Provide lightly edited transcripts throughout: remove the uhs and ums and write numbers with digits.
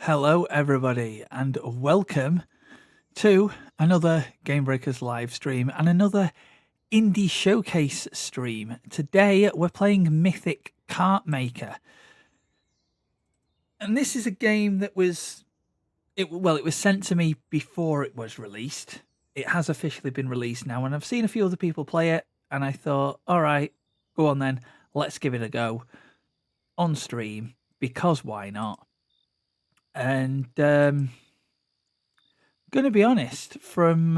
Hello, everybody, and welcome to another Game Breakers live stream and another indie showcase stream. Today, we're playing Mythic Kart Maker, and this is a game that was it was sent to me before it was released. It has officially been released now, and I've seen a few other people play it, and I thought, all right, go on then, let's give it a go on stream because why not? And going to be honest, from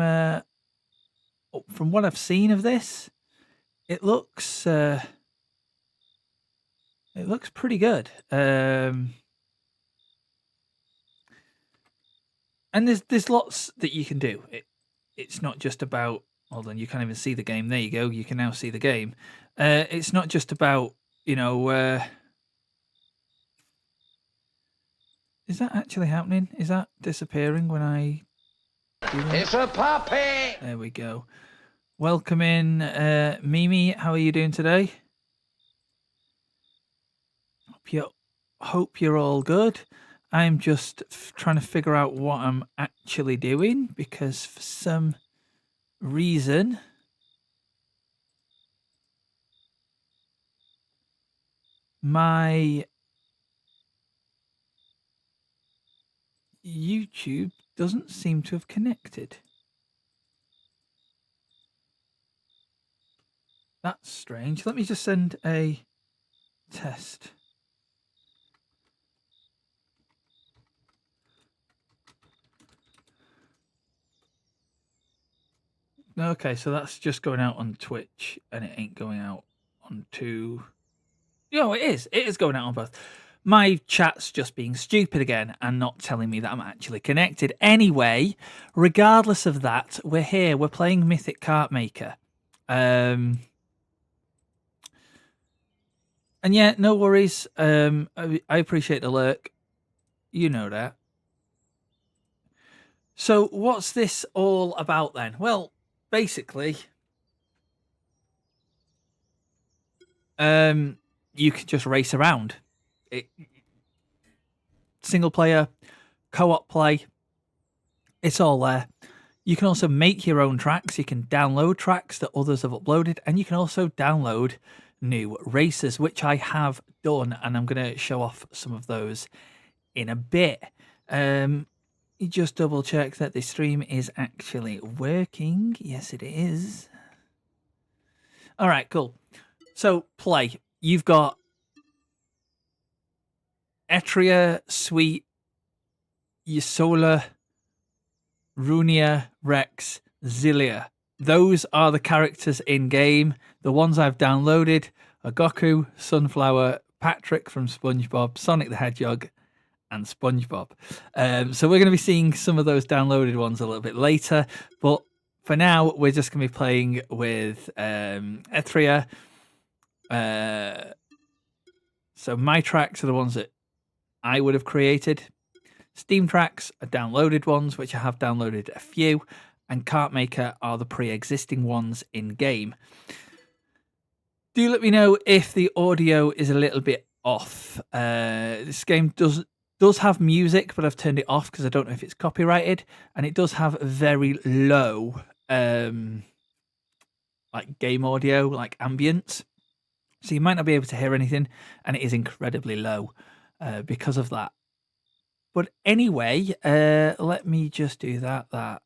what I've seen of this, it looks pretty good. And there's lots that you can do. It's not just about. Hold on, you can't even see the game. There you go. You can now see the game. It's not just about, you know. Is that actually happening? Is that disappearing when I do that? It's a puppy! There we go. Welcome in, Mimi. How are you doing today? Hope you're all good. I'm just trying to figure out what I'm actually doing because for some reason my YouTube doesn't seem to have connected. That's strange. Let me just send a test. Okay, so that's just going out on Twitch and it ain't going out onto... No, it is. It is going out on both. My chat's just being stupid again and not telling me that I'm actually connected. Anyway, regardless of that, we're here. We're playing Mythic Kart Maker. And yeah, no worries. I appreciate the lurk. You know that. So what's this all about then? Well, basically, you can just race around. Single player, co-op play, it's all there. You can also make your own tracks. You can download tracks that others have uploaded, and you can also download new races, which I have done, and I'm going to show off some of those in a bit. You just double check that the stream is actually working. Yes, it is. All right, cool. So play. You've got Etria, Sweet, Yisola, Runia, Rex, Zilia. Those are the characters in game. The ones I've downloaded are Goku, Sunflower, Patrick from SpongeBob, Sonic the Hedgehog, and SpongeBob. So we're going to be seeing some of those downloaded ones a little bit later. But for now, we're just going to be playing with Etria. So my tracks are the ones that I would have created. Steam tracks are downloaded ones, which I have downloaded a few, and Kart Maker are the pre-existing ones in game. Do let me know if the audio is a little bit off. This game does have music, but I've turned it off because I don't know if it's copyrighted, and it does have very low like game audio, like ambience. So you might not be able to hear anything, and it is incredibly low because of that. But anyway, let me just do that,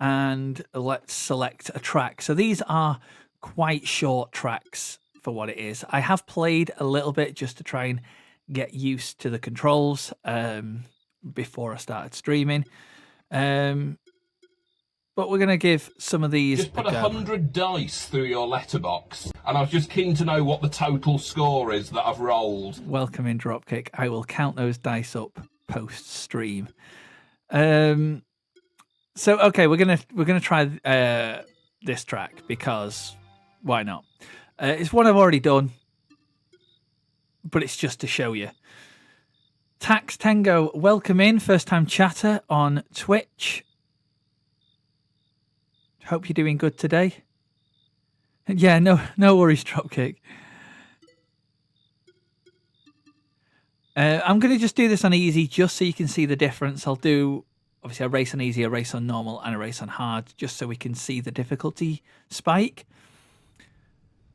and let's select a track. So these are quite short tracks for what it is. I have played a little bit just to try and get used to the controls before I started streaming. But we're going to give some of these Just put 100 dice through your letterbox, and I was just keen to know what the total score is that I've rolled. Welcome in, Dropkick. I will count those dice up post stream. So okay, we're gonna try this track because why not? It's one I've already done, but it's just to show you. Tax Tango, welcome in, first time chatter on Twitch. Hope you're doing good today. Yeah, no worries, Dropkick. I'm going to just do this on easy just so you can see the difference. I'll do, obviously, a race on easy, a race on normal, and a race on hard, just so we can see the difficulty spike.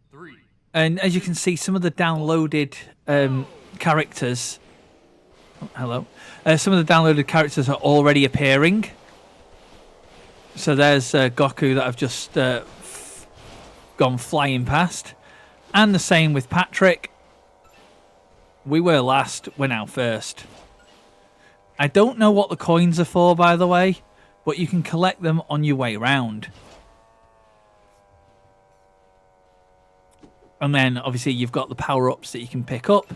3. And as you can see, some of the downloaded characters... Oh, hello. Some of the downloaded characters are already appearing. So there's Goku that I've just gone flying past. And the same with Patrick. We were last, we're now first. I don't know what the coins are for, by the way, but you can collect them on your way round. And then, obviously, you've got the power-ups that you can pick up.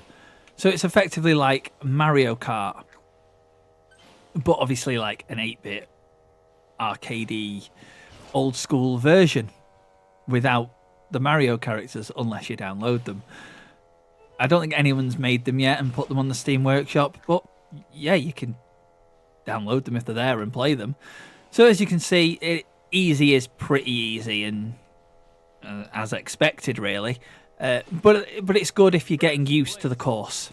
So it's effectively like Mario Kart. But obviously like an 8-bit arcadey old-school version without the Mario characters, unless you download them. I don't think anyone's made them yet and put them on the Steam Workshop, but yeah, you can download them if they're there and play them. So as you can see, easy is pretty easy and as expected, really. But it's good if you're getting used to the course.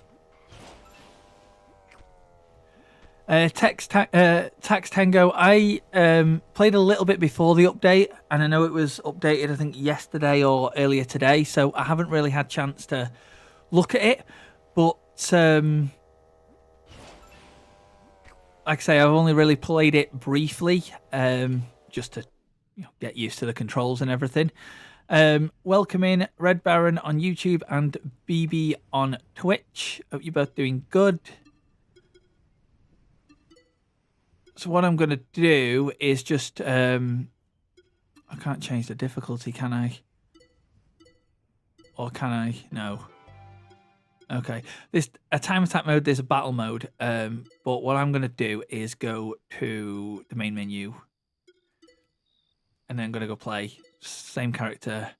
Tax Tango, I played a little bit before the update, and I know it was updated, I think, yesterday or earlier today, so I haven't really had a chance to look at it, but like I say, I've only really played it briefly, just to get used to the controls and everything. Welcome in Red Baron on YouTube and BB on Twitch. Hope you're both doing good. So what I'm going to do is just... I can't change the difficulty, can I? Or can I? No. Okay. There's a time attack mode, there's a battle mode. But what I'm going to do is go to the main menu. And then I'm going to go play. Same character.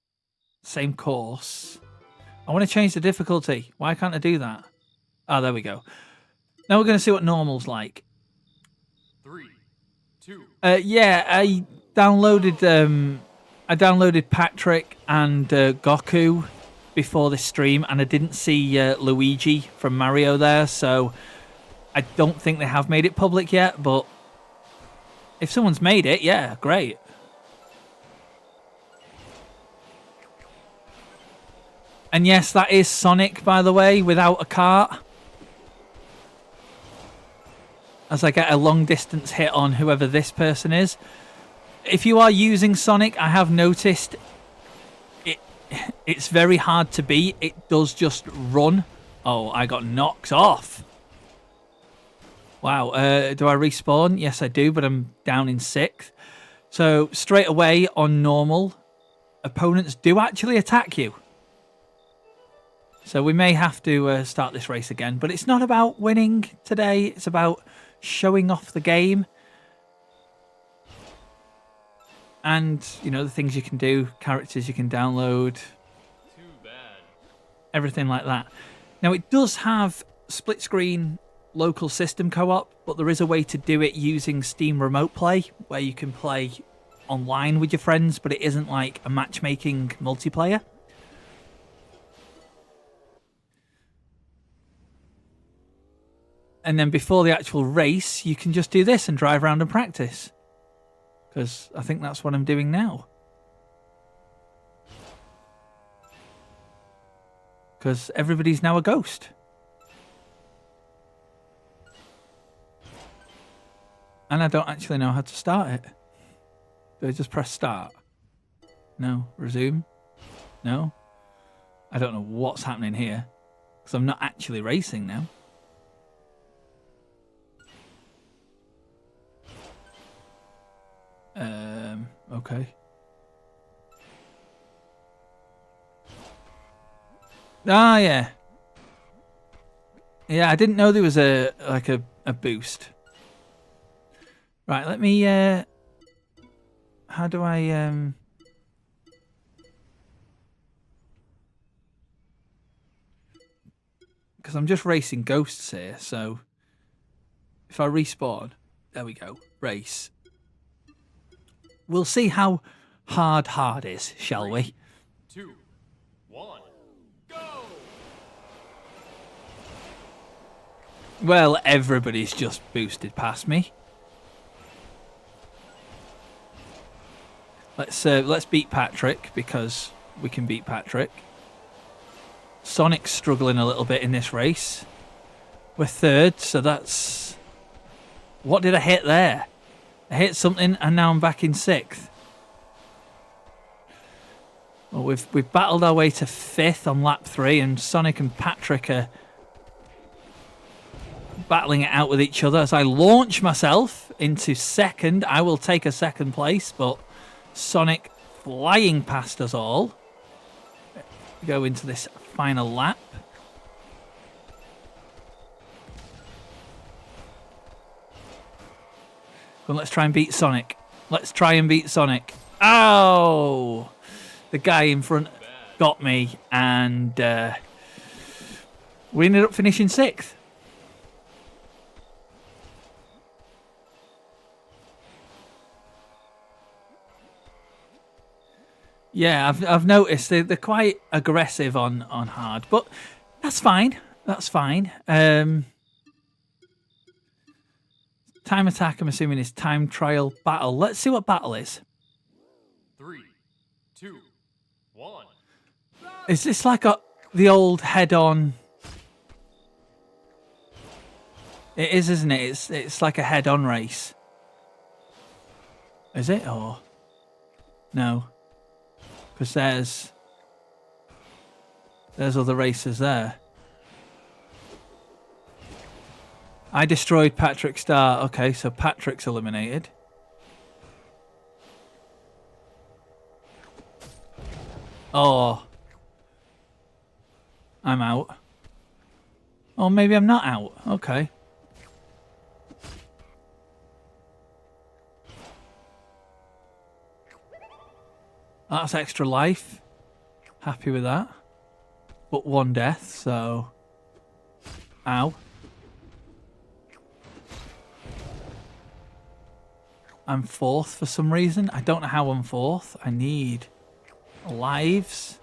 Same course. I want to change the difficulty. Why can't I do that? Oh, there we go. Now we're going to see what normal's like. 3, 2. Yeah, I downloaded Patrick and Goku before this stream, and I didn't see Luigi from Mario there, so I don't think they have made it public yet, but if someone's made it, yeah, great. And yes, that is Sonic, by the way, without a cart. As I get a long distance hit on whoever this person is. If you are using Sonic, I have noticed it's very hard to beat. It does just run. Oh, I got knocked off. Wow, do I respawn? Yes, I do, but I'm down in 6th. So straight away on normal, opponents do actually attack you. So we may have to start this race again, but it's not about winning today. It's about showing off the game. And, the things you can do, characters you can download. Too bad. Everything like that. Now, it does have split screen local system co-op, but there is a way to do it using Steam Remote Play, where you can play online with your friends, but it isn't like a matchmaking multiplayer. And then before the actual race, you can just do this and drive around and practice. Because I think that's what I'm doing now. Because everybody's now a ghost. And I don't actually know how to start it. Do I just press start? No. Resume? No. I don't know what's happening here. Because I'm not actually racing now. Okay. Ah, yeah. Yeah, I didn't know there was a boost. Right, let me how do I because I'm just racing ghosts here, so if I respawn, there we go. Race. We'll see how hard is, shall we? 2, 1, go! Well, everybody's just boosted past me. Let's beat Patrick, because we can beat Patrick. Sonic's struggling a little bit in this race. We're third, so that's... What did I hit there? I hit something, and now I'm back in sixth. Well, we've battled our way to fifth on lap 3, and Sonic and Patrick are battling it out with each other. As I launch myself into second, I will take a second place, but Sonic flying past us all. We go into this final lap. Well, let's try and beat Sonic. Let's try and beat Sonic. Oh! The guy in front got me, and we ended up finishing sixth. Yeah, I've noticed they're quite aggressive on hard, but that's fine. That's fine. Time attack, I'm assuming, is time trial battle. Let's see what battle is. 3, 2, 1. Is this like the old head-on? It is, isn't it? It's like a head-on race. Is it, or no? Because there's other racers there. I destroyed Patrick's star. Okay, so Patrick's eliminated. Oh. I'm out. Oh, maybe I'm not out. Okay. That's extra life. Happy with that. But 1 death, so... Ow. I'm 4th for some reason. I don't know how I'm 4th. I need lives.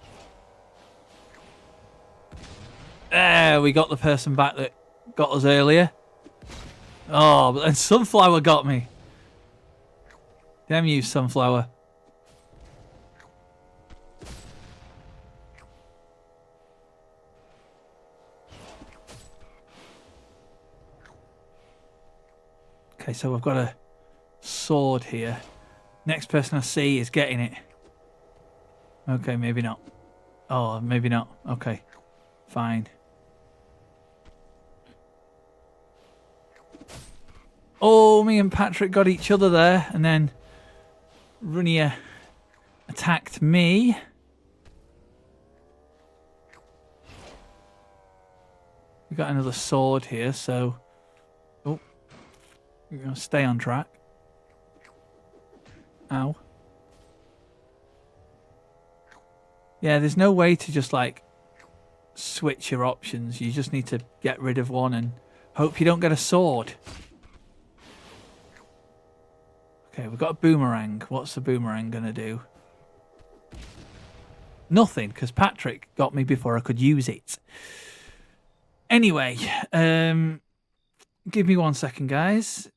There, we got the person back that got us earlier. Oh, but then Sunflower got me. Damn you, Sunflower. Okay, so we've got a sword here. Next person I see is getting it. Okay, maybe not. Oh, maybe not. Okay, fine. Oh, me and Patrick got each other there, and then Runia attacked me. We got another sword here, so... Oh, we're going to stay on track. Ow. Yeah, there's no way to just, like, switch your options. You just need to get rid of one and hope you don't get a sword. Okay, we've got a boomerang. What's the boomerang going to do? Nothing, because Patrick got me before I could use it. Anyway, give me 1 second, guys.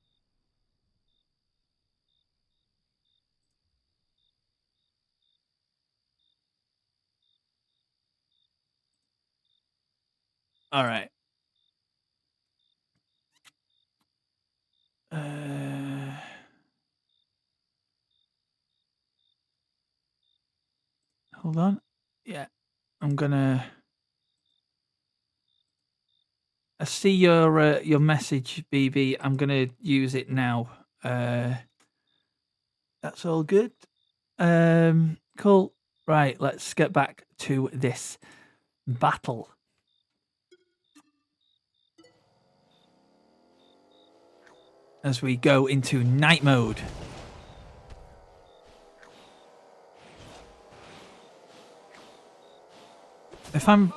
All right. Hold on. Yeah, I'm gonna. I see your message, BB. I'm gonna use it now. That's all good. Cool. Right, let's get back to this battle. As we go into night mode. If I'm...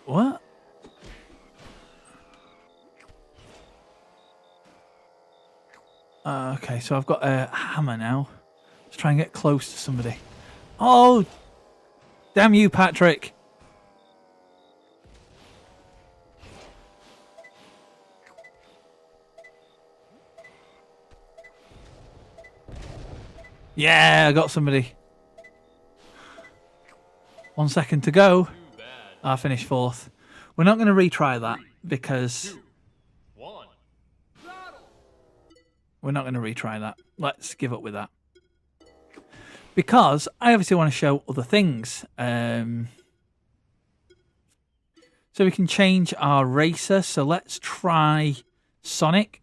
What? Okay, so I've got a hammer now. Let's try and get close to somebody. Oh! Damn you, Patrick! Yeah, I got somebody. 1 second to go. Too bad. I finished fourth. We're not going to retry that because 2, 1. we're not going to retry that. Let's give up with that. Because I obviously want to show other things. So we can change our racer. So let's try Sonic.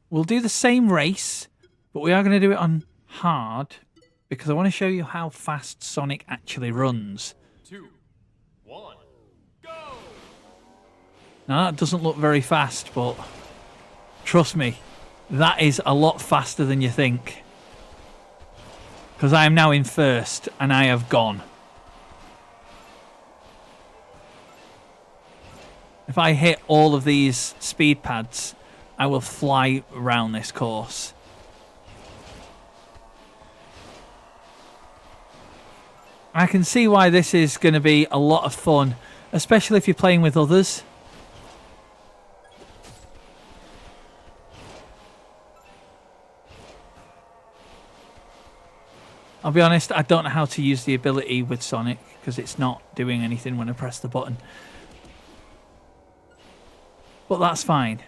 We'll do the same race, but we are going to do it on hard because I want to show you how fast Sonic actually runs. 2, 1. Go! Now that doesn't look very fast, but trust me, that is a lot faster than you think. Because I am now in first and I have gone. If I hit all of these speed pads, I will fly around this course. I can see why this is going to be a lot of fun, especially if you're playing with others. I'll be honest, I don't know how to use the ability with Sonic because it's not doing anything when I press the button. But that's fine.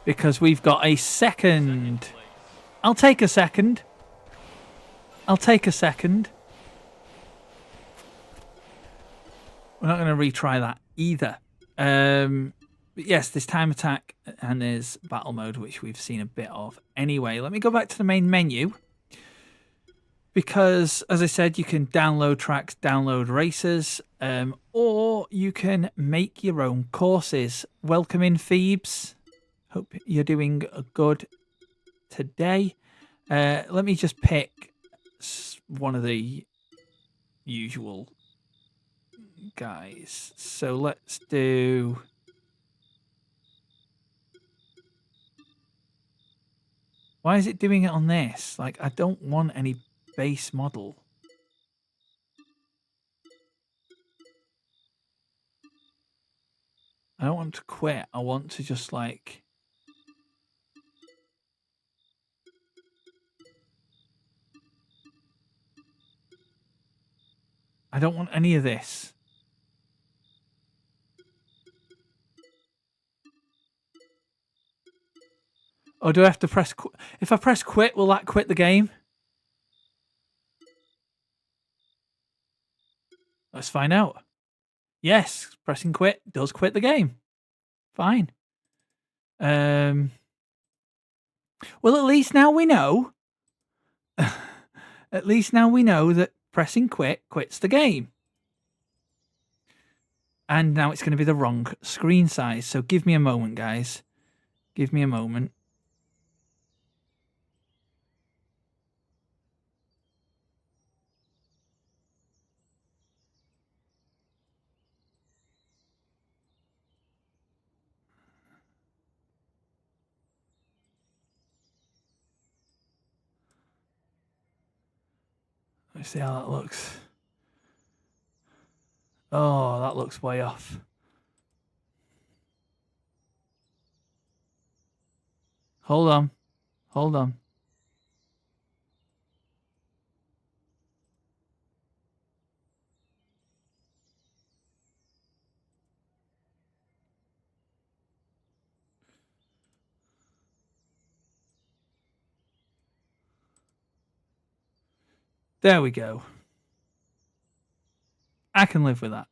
Because we've got a second. I'll take a second. I'll take a second. We're not going to retry that either. But yes, there's time attack and there's battle mode, which we've seen a bit of. Anyway, let me go back to the main menu. Because, as I said, you can download tracks, download races, or you can make your own courses. Welcome in, Phoebes. Hope you're doing good today. Let me just pick one of the usual guys. So let's do... Why is it doing it on this? Like, I don't want any base model. I don't want to quit. I want to just like... I don't want any of this. Or do I have to press... If I press quit, will that quit the game? Let's find out. Yes, pressing quit does quit the game. Fine. Well, at least now we know. At least now we know that pressing quit quits the game. And now it's going to be the wrong screen size. So give me a moment, guys. Give me a moment. Let's see how that looks. Oh, that looks way off. Hold on. Hold on. There we go. I can live with that.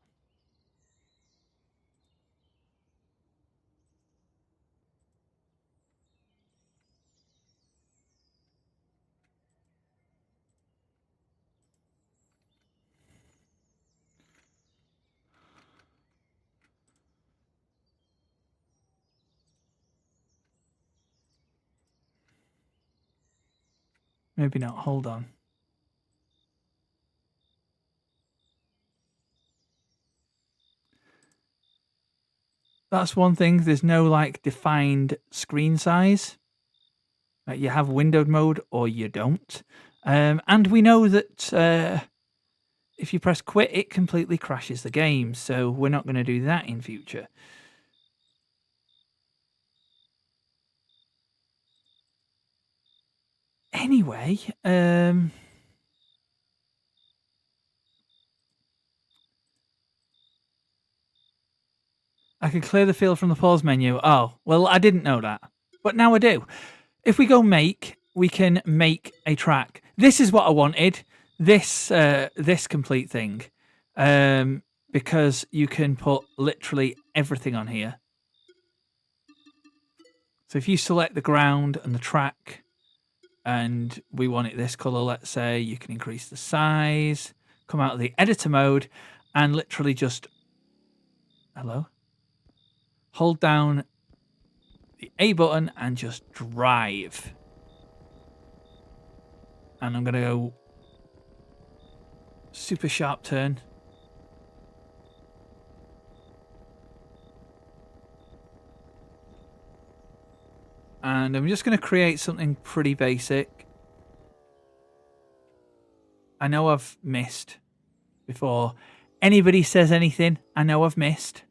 Maybe not. Hold on. That's one thing. There's no like defined screen size. You have windowed mode or you don't. And we know that if you press quit, it completely crashes the game. So we're not going to do that in future. Anyway, I can clear the field from the pause menu. Oh, well, I didn't know that. But now I do. If we go make, we can make a track. This is what I wanted. This complete thing. Because you can put literally everything on here. So if you select the ground and the track, and we want it this color, let's say, you can increase the size, come out of the editor mode, and literally just, hello? Hold down the A button and just drive. And I'm going to go super sharp turn. And I'm just going to create something pretty basic. I know I've missed before anybody says anything. I know I've missed.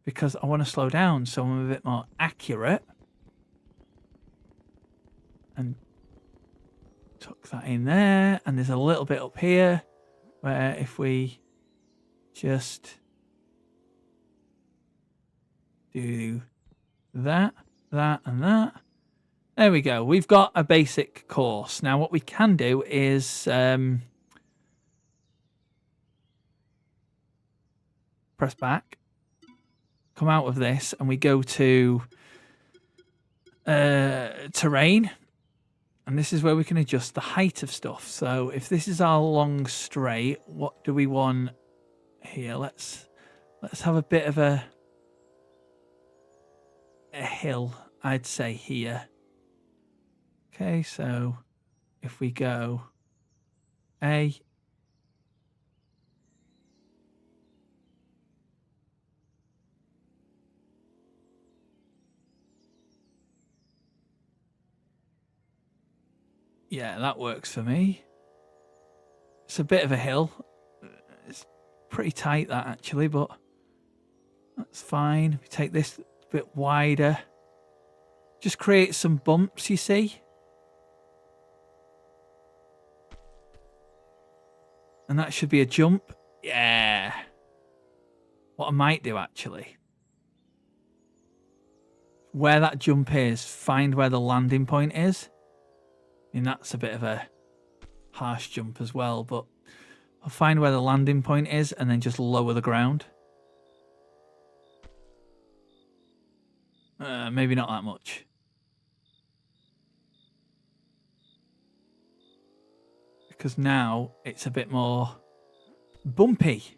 Because I want to slow down so I'm a bit more accurate. And tuck that in there. And there's a little bit up here where if we just do that, and that. There we go. We've got a basic course. Now what we can do is press back, come out of this, and we go to terrain. And this is where we can adjust the height of stuff. So if this is our long straight, what do we want here? Let's have a bit of a hill, I'd say here. Okay, so if we go A, yeah, that works for me. It's a bit of a hill. It's pretty tight, that, actually, but that's fine. We take this a bit wider. Just create some bumps, you see. And that should be a jump. Yeah. What I might do, actually, where that jump is, find where the landing point is. I mean, that's a bit of a harsh jump as well, but I'll find where the landing point is and then just lower the ground. Maybe not that much. Because now it's a bit more bumpy.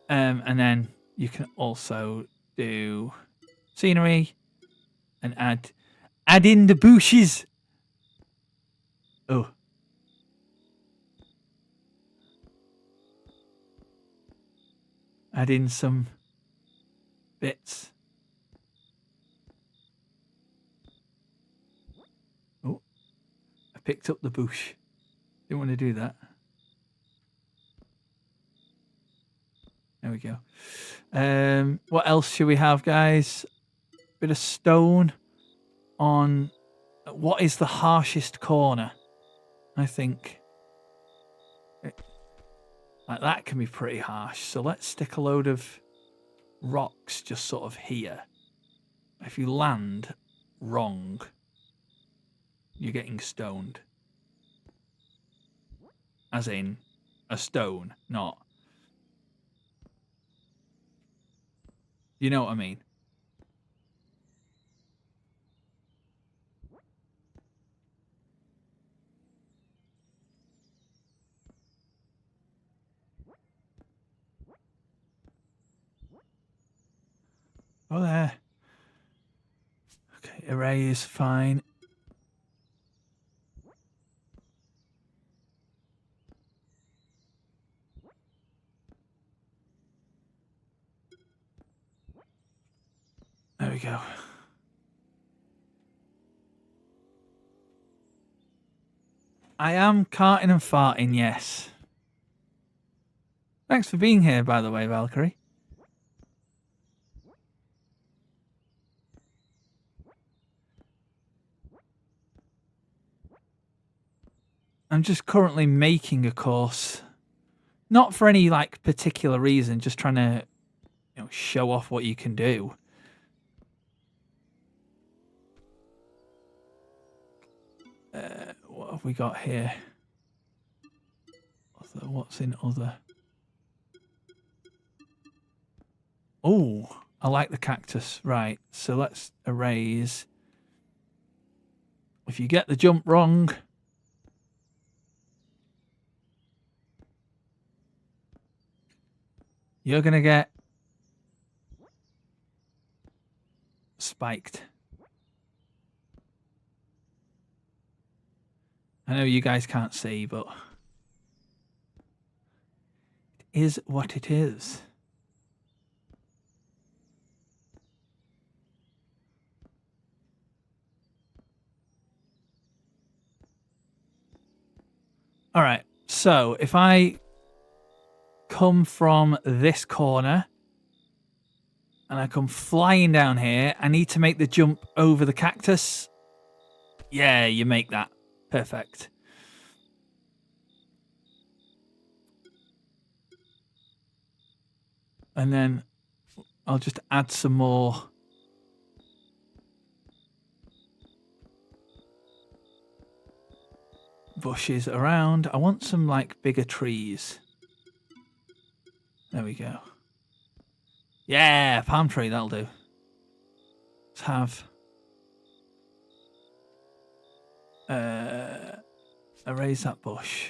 And then you can also do scenery and add in the bushes. Oh. Add in some bits. Oh, I picked up the bush. Didn't want to do that. There we go. What else should we have, guys? Bit of stone on what is the harshest corner? I think like that can be pretty harsh. So let's stick a load of rocks just sort of here. If you land wrong, you're getting stoned. As in a stone, not. You know what I mean? Oh, there. Okay, array is fine. There we go. I am carting and farting, yes. Thanks for being here, by the way, Valkyrie. I'm just currently making a course. Not for any like particular reason, just trying to, you know, show off what you can do. What have we got here? What's in other? Oh, I like the cactus. Right, so let's erase. If you get the jump wrong, you're going to get spiked. I know you guys can't see, but it is what it is. All right, so if I come from this corner and I come flying down here, I need to make the jump over the cactus. Yeah, you make that. Perfect. And then I'll just add some more bushes around. I want some like bigger trees. There we go. Yeah, palm tree, that'll do. Let's have erase that bush.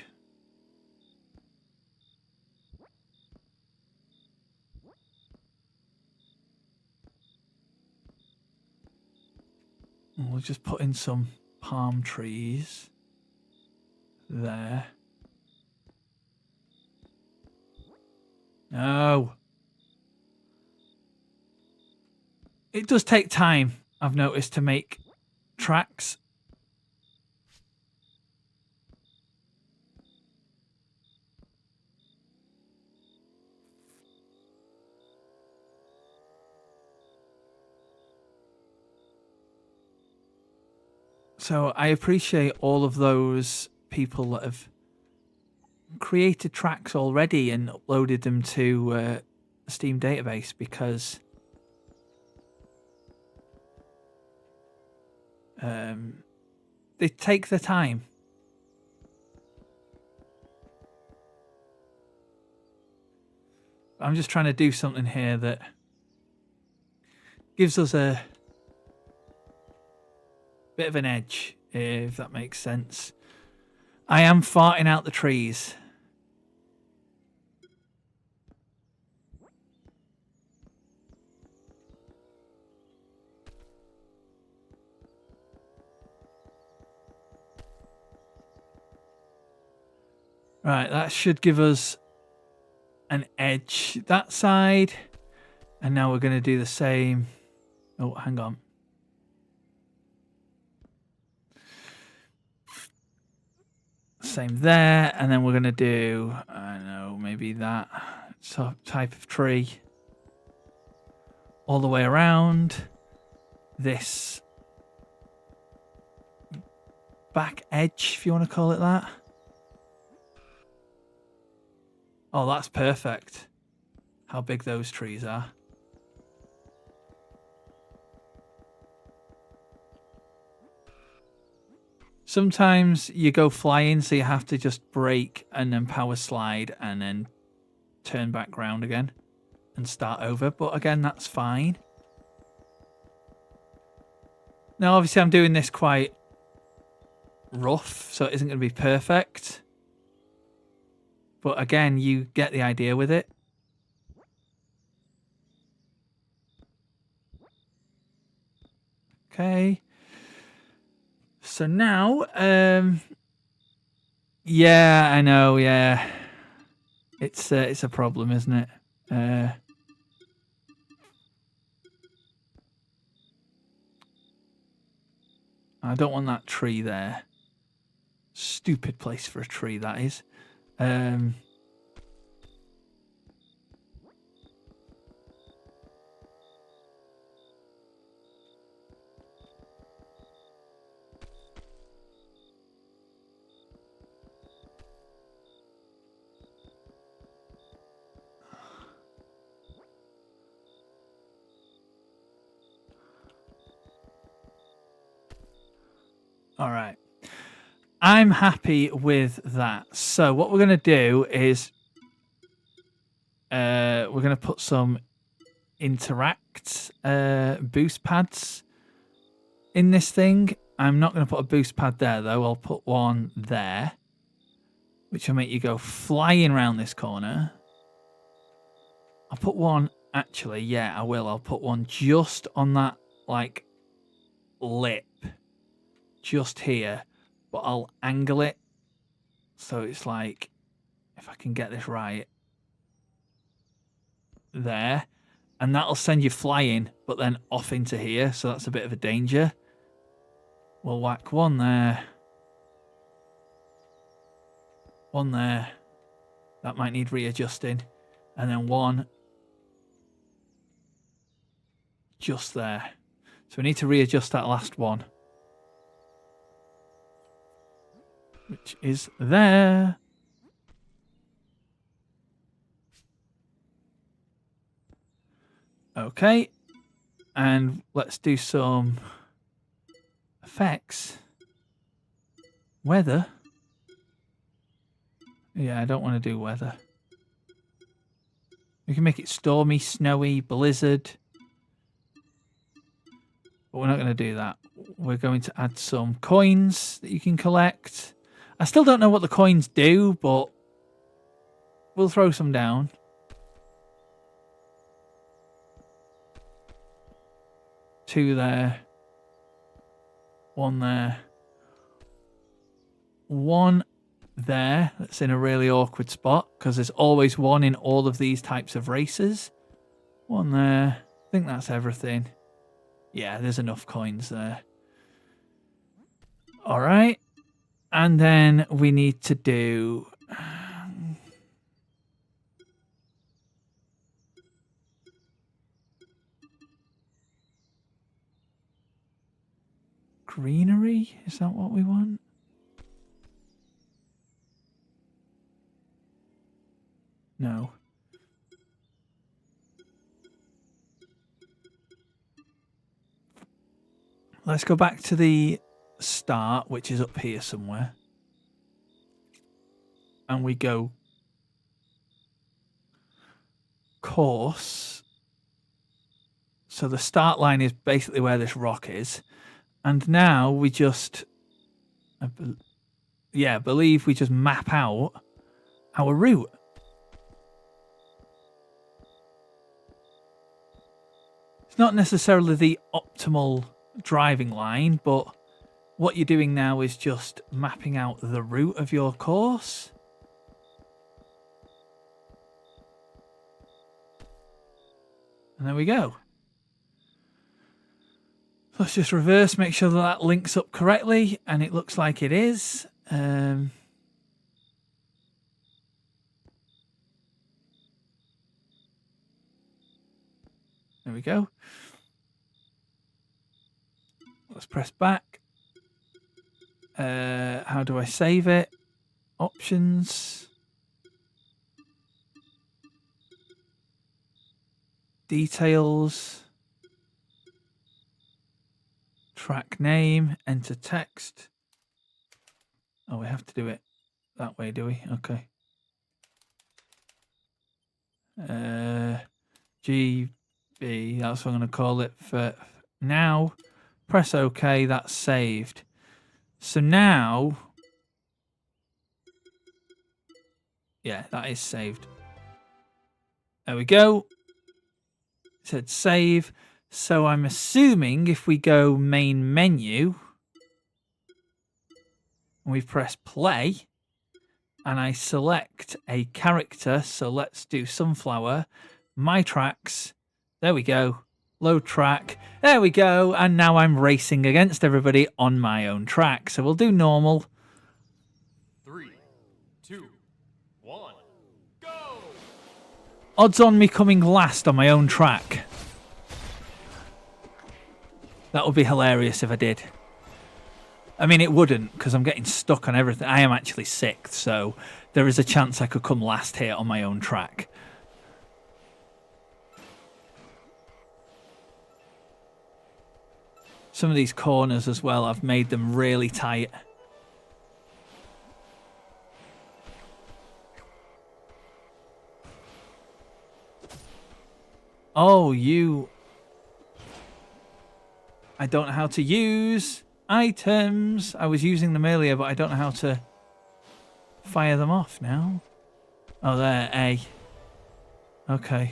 And we'll just put in some palm trees there. No. It does take time, I've noticed, to make tracks. So I appreciate all of those people that have created tracks already and uploaded them to the Steam database, because they take the time. I'm just trying to do something here that gives us a bit of an edge, if that makes sense. I am farting out the trees. Right, that should give us an edge that side. And now we're going to do the same. Oh, hang on. Same there. And then we're going to do, I don't know, maybe that type of tree all the way around this back edge, if you want to call it that. Oh, that's perfect. How big those trees are. Sometimes you go flying, so you have to just brake and then power slide and then turn back round again and start over. But again, that's fine. Now, obviously, I'm doing this quite rough, so it isn't going to be perfect. But again, you get the idea with it. Okay. So now, yeah, I know, yeah. It's a problem, isn't it? I don't want that tree there. Stupid place for a tree, that is. All right. I'm happy with that. So what we're going to do is we're going to put some interact boost pads in this thing. I'm not going to put a boost pad there, though. I'll put one there, which will make you go flying around this corner. I'll put one, actually, yeah, I will. I'll put one just on that, like, lip. Just here. But I'll angle it. So it's like, if I can get this right. There. And that'll send you flying, but then off into here. So that's a bit of a danger. We'll whack one there. One there. That might need readjusting. And then one just there. So we need to readjust that last one. Which is there. Okay. And let's do some effects. Weather. Yeah, I don't want to do weather. We can make it stormy, snowy, blizzard. But we're not going to do that. We're going to add some coins that you can collect. I still don't know what the coins do, but we'll throw some down. Two there. One there. One there. That's in a really awkward spot because there's always one in all of these types of races. One there. I think that's everything. Yeah, there's enough coins there. All right. And then we need to do... greenery? Is that what we want? No. Let's go back to the start, which is up here somewhere. And we go course. So the start line is basically where this rock is. And now we just, I believe we just map out our route. It's not necessarily the optimal driving line, but what you're doing now is just mapping out the route of your course. And there we go. Let's just reverse, make sure that that links up correctly, and it looks like it is. There we go. Let's press back. How do I save it? Options. Details. Track name, enter text. Oh, we have to do it that way, do we? Okay. GB, that's what I'm going to call it for now. Press OK, that's saved. So now, yeah, that is saved. There we go. It said save. So I'm assuming if we go main menu and we press play and I select a character, so let's do sunflower, my tracks, there we go, load track, there we go, and now I'm racing against everybody on my own track. So we'll do normal. 3, 2, 1, go! Odds on me coming last on my own track. That would be hilarious if I did. I mean, it wouldn't, because I'm getting stuck on everything. I am actually sixth, so there is a chance I could come last here on my own track. Some of these corners as well, I've made them really tight. Oh, you... I don't know how to use items. I was using them earlier, but I don't know how to fire them off now. Oh, there, A. Okay.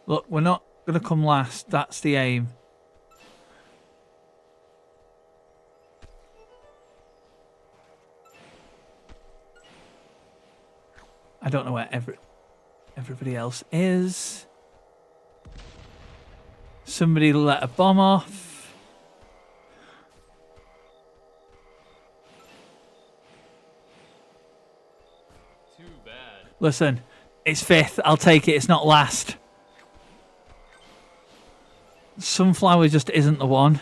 Look, we're not going to come last. That's the aim. I don't know where everybody else is. Somebody let a bomb off. Too bad. Listen, it's 5th. I'll take it. It's not last. Sunflower just isn't the one.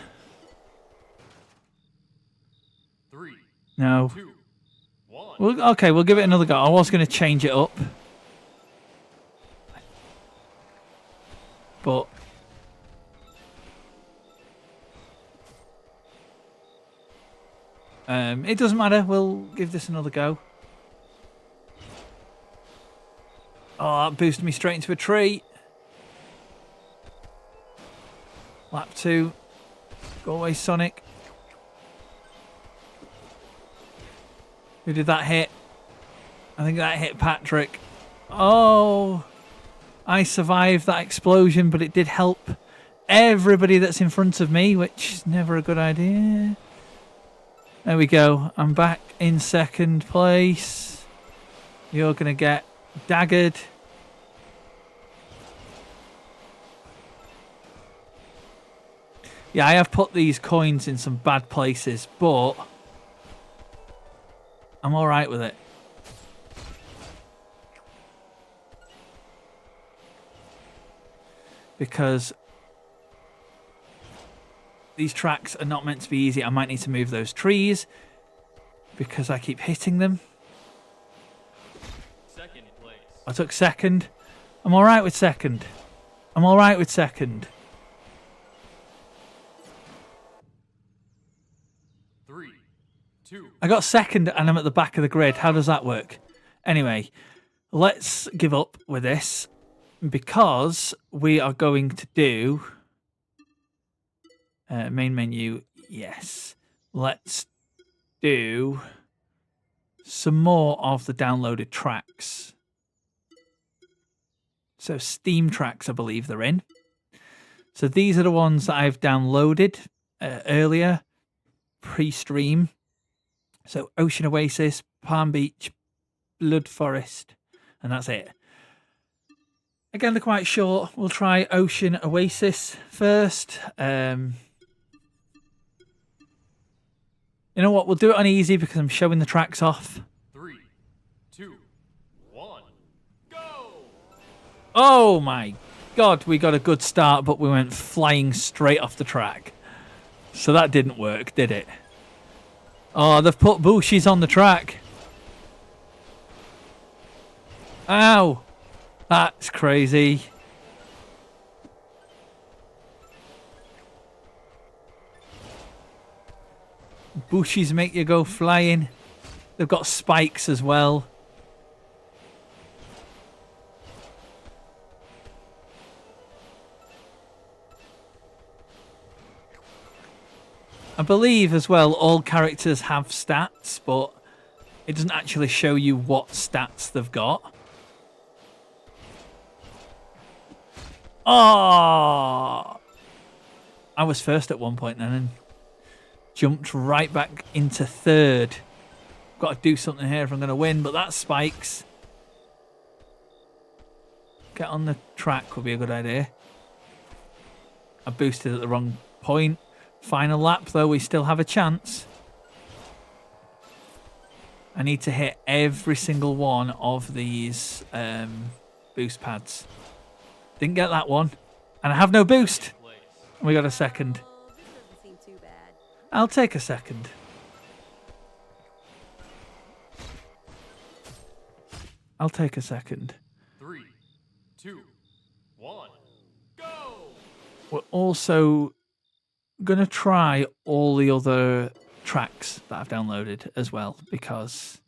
3, No. 2, 1. Well, okay, we'll give it another go. I was going to change it up. But... it doesn't matter. We'll give this another go. Oh, that boosted me straight into a tree. Lap 2. Go away, Sonic. Who did that hit? I think that hit Patrick. Oh, I survived that explosion, but it did help everybody that's in front of me, which is never a good idea. There we go. I'm back in 2nd place. You're going to get daggered. Yeah, I have put these coins in some bad places, but I'm all right with it. Because these tracks are not meant to be easy. I might need to move those trees because I keep hitting them. 2nd place. I took 2nd. I'm all right with 2nd. I'm all right with 2nd. 3, 2. I got 2nd and I'm at the back of the grid. How does that work? Anyway, let's give up with this because we are going to do main menu. Yes. Let's do some more of the downloaded tracks. So Steam tracks, I believe they're in. So these are the ones that I've downloaded earlier, pre-stream. So Ocean Oasis, Palm Beach, Blood Forest, and that's it. Again, they're quite short. We'll try Ocean Oasis first. You know what? We'll do it on easy because I'm showing the tracks off. 3, 2, 1, go! Oh my God, we got a good start, but we went flying straight off the track. So that didn't work, did it? Oh, they've put bushes on the track. Ow! That's crazy. Bushes make you go flying. They've got spikes as well. I believe as well all characters have stats, but it doesn't actually show you what stats they've got. Oh! I was first at one point then and jumped right back into 3rd. Got to do something here if I'm going to win, but that's spikes. Get on the track would be a good idea. I boosted at the wrong point. Final lap though, we still have a chance. I need to hit every single one of these boost pads. Didn't get that one. And I have no boost. And we got a 2nd. I'll take a 2nd. I'll take a second. 3, 2, 1, go! We're also going to try all the other tracks that I've downloaded as well, because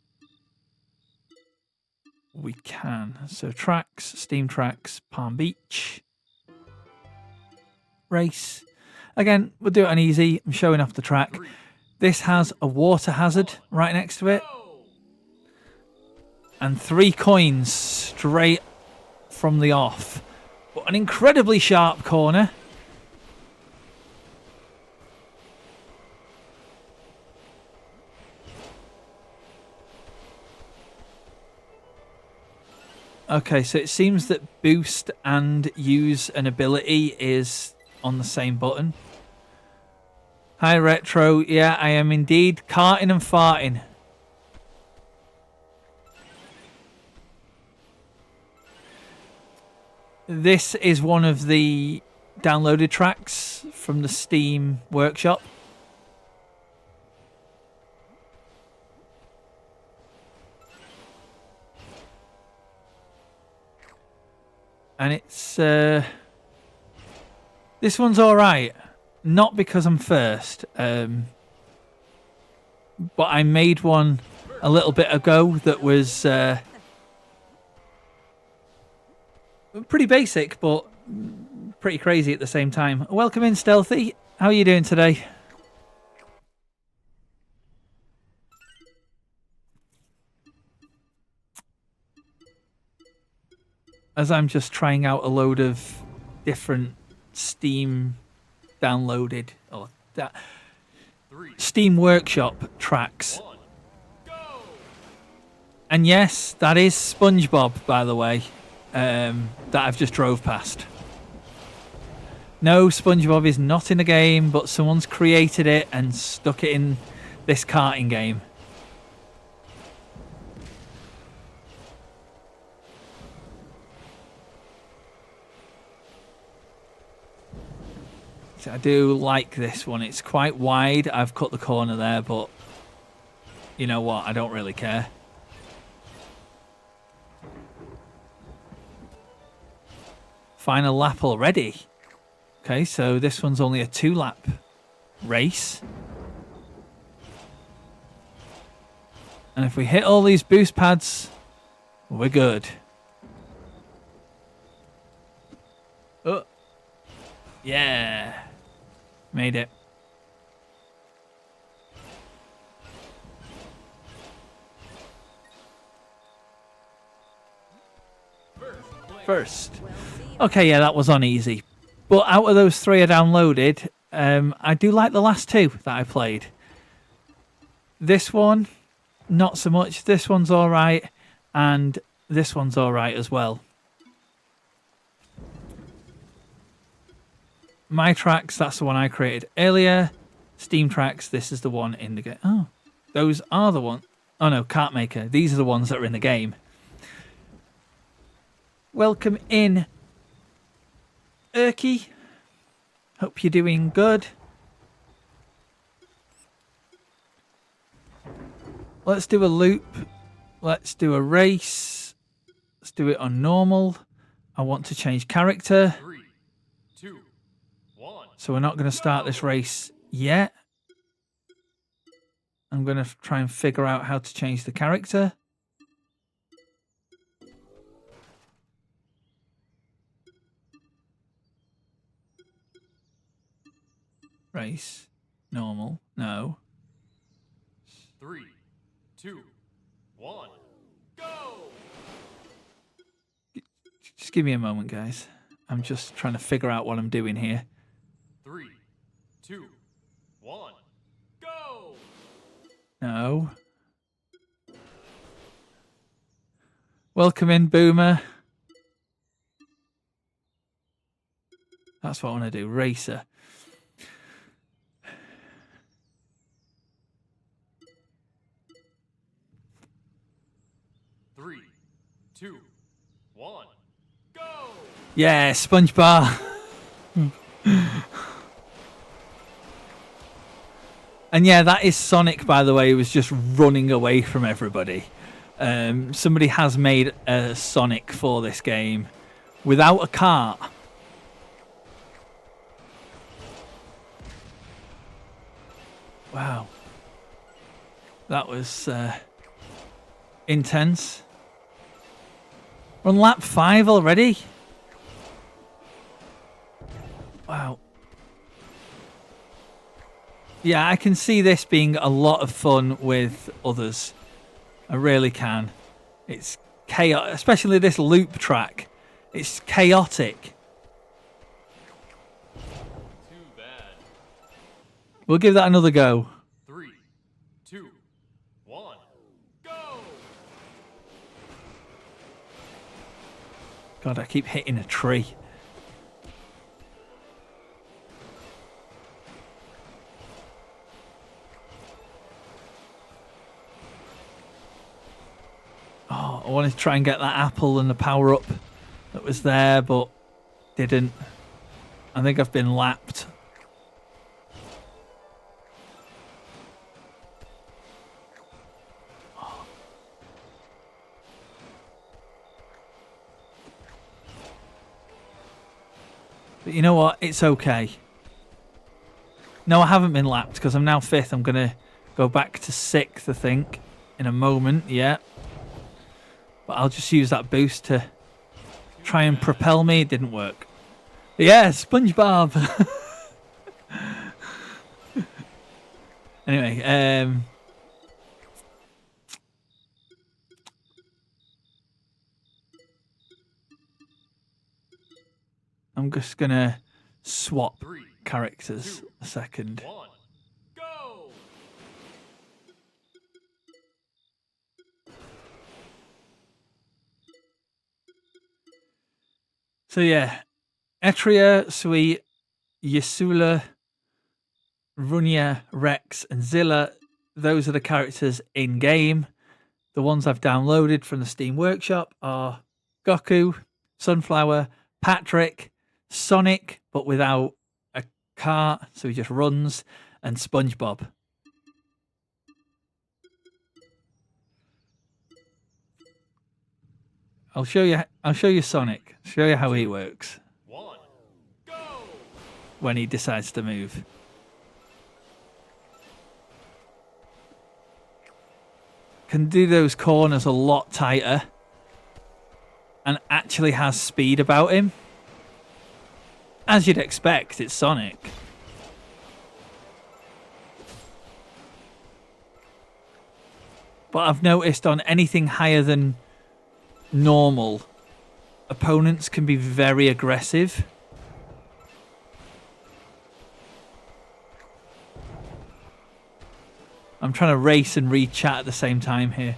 we can. So tracks, Steam tracks, Palm Beach, race. Again, we'll do it on easy. I'm showing off the track. This has a water hazard right next to it. And 3 coins straight from the off. But an incredibly sharp corner. Okay, so it seems that boost and use an ability is on the same button. Hi, Retro. Yeah, I am indeed karting and farting. This is one of the downloaded tracks from the Steam workshop. And it's this one's all right, not because I'm first, but I made one a little bit ago that was pretty basic, but pretty crazy at the same time. Welcome in, Stealthy. How are you doing today? As I'm just trying out a load of different Steam downloaded or Steam Workshop tracks. And yes, that is SpongeBob, by the way, that I've just drove past. No, SpongeBob is not in the game, but someone's created it and stuck it in this karting game. I do like this one. It's quite wide. I've cut the corner there, but you know what? I don't really care. Final lap already. Okay, so this one's only a 2-lap race. And if we hit all these boost pads, we're good. Oh. Yeah. Made it. First. Okay, yeah, that was on easy. But out of those 3 I downloaded, I do like the last 2 that I played. This one, not so much. This one's alright. And this one's alright as well. My tracks, that's the one I created earlier. Steam tracks, this is the one in the game. Oh, those are the one. Oh no, Kart Maker. These are the ones that are in the game. Welcome in, Erky. Hope you're doing good. Let's do a loop. Let's do a race. Let's do it on normal. I want to change character. 3, 2, 1. So we're not going to start this race yet. I'm going to try and figure out how to change the character. Race. Normal. No. 3, 2, 1, go! Just give me a moment, guys. I'm just trying to figure out what I'm doing here. 3, 2, 1, go! No. Welcome in, Boomer. That's what I want to do. Racer. Three, 2, 1, go! Yeah, SpongeBob. And yeah, that is Sonic, by the way, who was just running away from everybody. Somebody has made a Sonic for this game without a cart. Wow. That was intense. We're on lap 5 already. Wow. Yeah, I can see this being a lot of fun with others. I really can. It's chaos, especially this loop track. It's chaotic. Too bad. We'll give that another go. 3, 2, 1, go! God, I keep hitting a tree. Oh, I wanted to try and get that apple and the power up that was there, but didn't. I think I've been lapped. But you know what? It's okay. No, I haven't been lapped because I'm now 5th. I'm going to go back to 6th, I think, in a moment. Yeah. But I'll just use that boost to try and propel me. It didn't work. But yeah, SpongeBob. Anyway, I'm just going to swap 3, characters 2, a second. 1, go! So yeah, Etria, Sui, Yasula, Runia, Rex, and Zilla. Those are the characters in game. The ones I've downloaded from the Steam Workshop are Goku, Sunflower, Patrick, Sonic, but without a cart, so he just runs, and SpongeBob. I'll show you Sonic. Show you how he works 1, go! when he decides to move. Can do those corners a lot tighter and actually has speed about him. As you'd expect, it's Sonic. But I've noticed on anything higher than normal, opponents can be very aggressive. I'm trying to race and read chat at the same time here.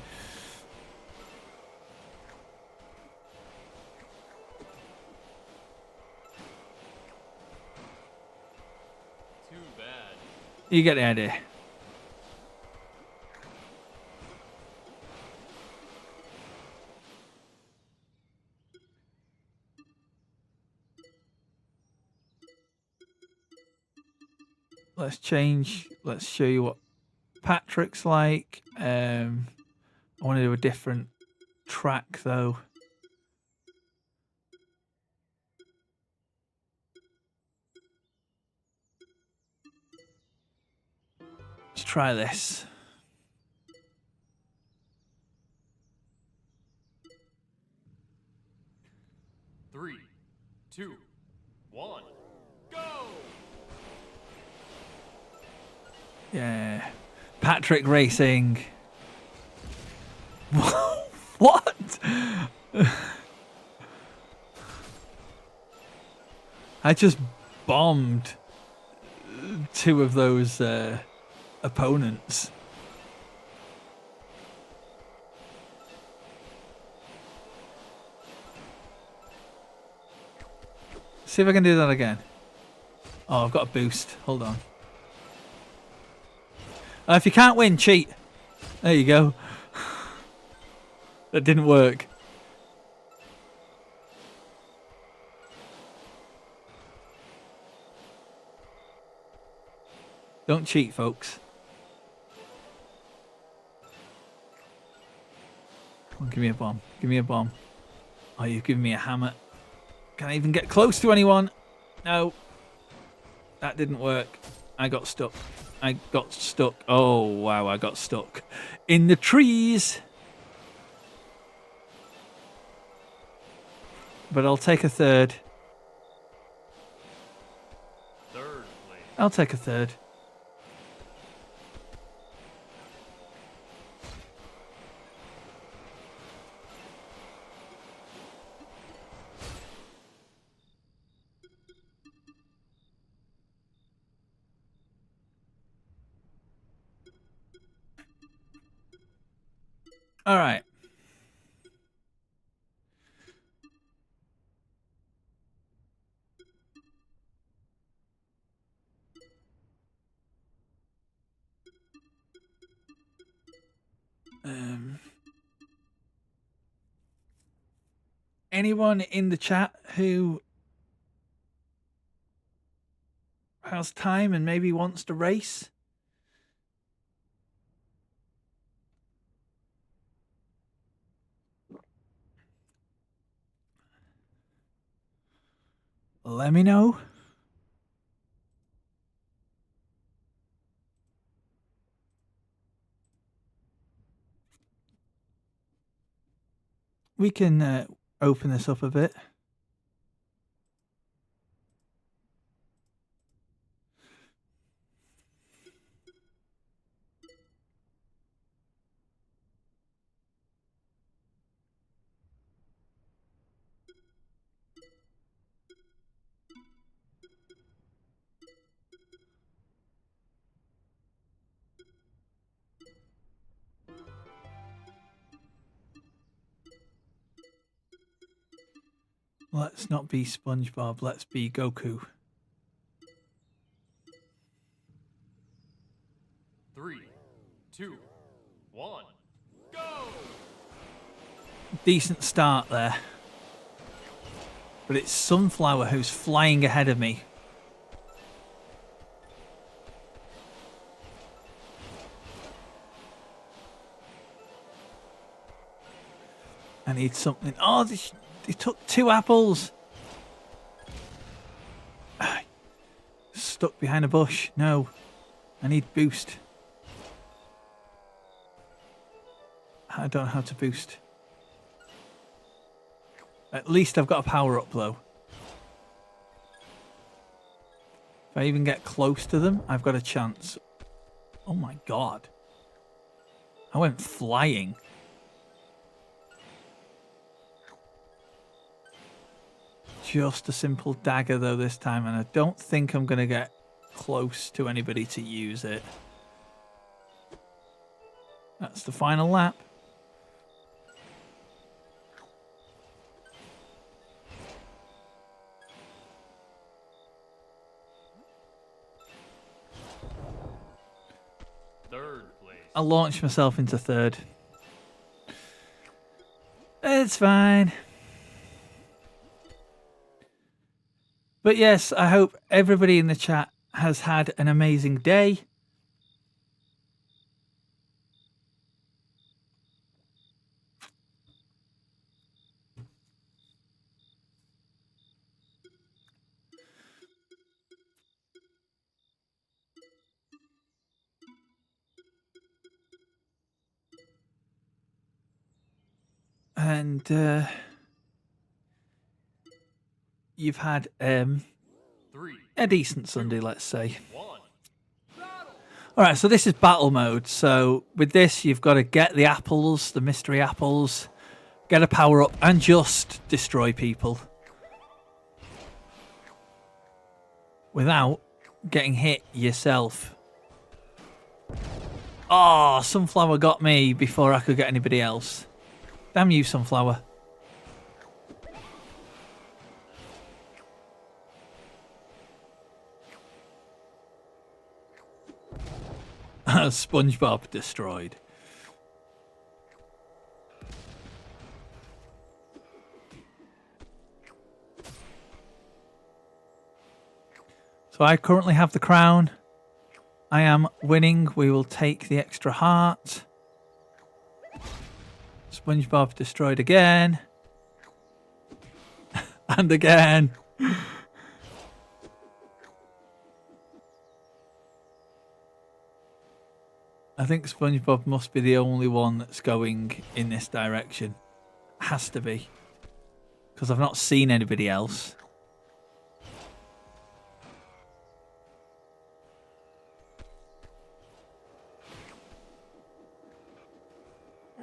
Too bad. You get the idea. Let's change. Let's show you what Patrick's like. I want to do a different track though. Let's try this. Three, two, one, go! Yeah. Patrick racing. What? I just bombed 2 of those opponents. See if I can do that again. Oh, I've got a boost. Hold on. If you can't win, cheat. There you go. That didn't work. Don't cheat, folks. Come on, give me a bomb. Give me a bomb. Oh, you've given me a hammer. Can I even get close to anyone? No. That didn't work. I got stuck. I got stuck. Oh, wow, I got stuck in the trees. But I'll take a third. Third place. I'll take a third. All right. Anyone in the chat who has time and maybe wants to race? Let me know. We can open this up a bit. Let's not be SpongeBob. Let's be Goku. 3, 2, 1, go! Decent start there. But it's Sunflower who's flying ahead of me. I need something. Oh, they took 2 apples. Stuck behind a bush. No. I need boost. I don't know how to boost. At least I've got a power up though. If I even get close to them, I've got a chance. Oh my god. I went flying. Just a simple dagger though this time, and I don't think I'm going to get close to anybody to use it. That's the final lap. Third place. I launched myself into third. It's fine. But yes, I hope everybody in the chat has had an amazing day. And you've had 3, a decent Sunday, let's say. 1, battle! All right, so this is battle mode. So with this, you've got to get the apples, the mystery apples, get a power up, and just destroy people without getting hit yourself. Oh, Sunflower got me before I could get anybody else. Damn you, Sunflower. SpongeBob destroyed. So I currently have the crown. I am winning. We will take the extra heart. SpongeBob destroyed again. And again. I think SpongeBob must be the only one that's going in this direction. Has to be. Because I've not seen anybody else.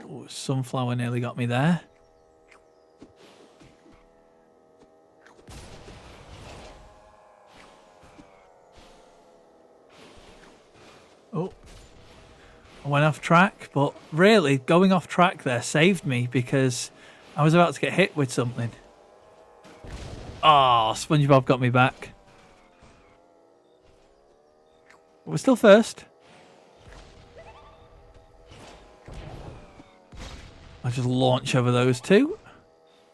Oh, sunflower nearly got me there. Oh. I went off track, but really, going off track there saved me because I was about to get hit with something. Oh, SpongeBob got me back. We're still first. I just launch over those two.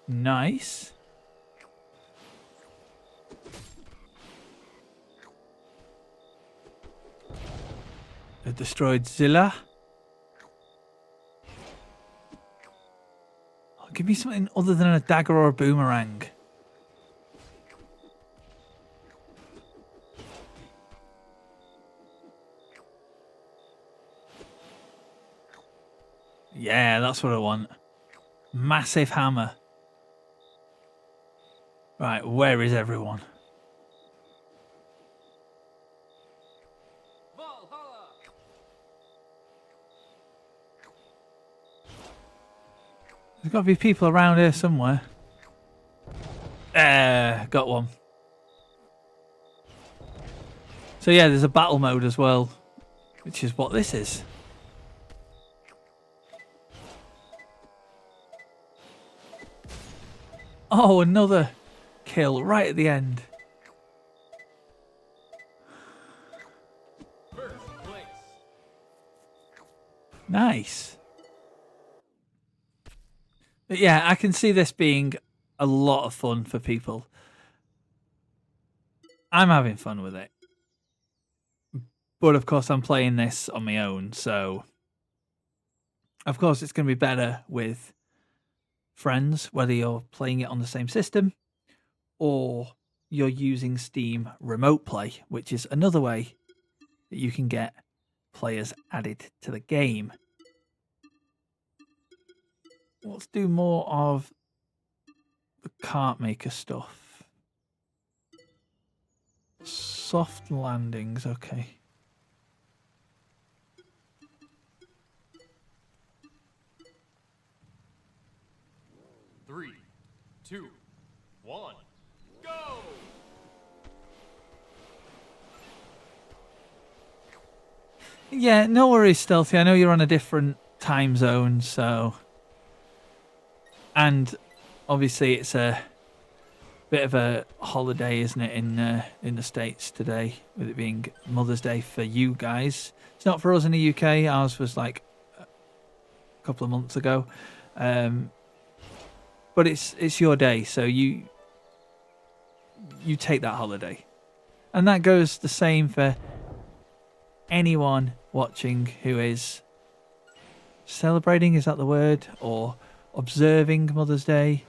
Nice. I destroyed Zilla. Oh, give me something other than a dagger or a boomerang. Yeah, that's what I want. Massive hammer. Right, where is everyone? Valhalla! There's got to be people around here somewhere. Got one. So yeah, there's a battle mode as well, which is what this is. Oh, another kill right at the end. First place. Nice. But yeah, I can see this being a lot of fun for people. I'm having fun with it. But of course, I'm playing this on my own, so of course it's going to be better with friends, whether you're playing it on the same system or you're using Steam Remote Play, which is another way that you can get players added to the game. Let's do more of the Kart Maker stuff. Soft landings, okay. Three, two, one, go! Yeah, no worries, Stealthy. I know you're on a different time zone, so... And obviously it's a bit of a holiday, isn't it, in the States today, with it being Mother's Day for you guys. It's not for us in the UK. Ours was like a couple of months ago. But it's your day, so you take that holiday. And that goes the same for anyone watching who is celebrating, is that the word? Or observing Mother's Day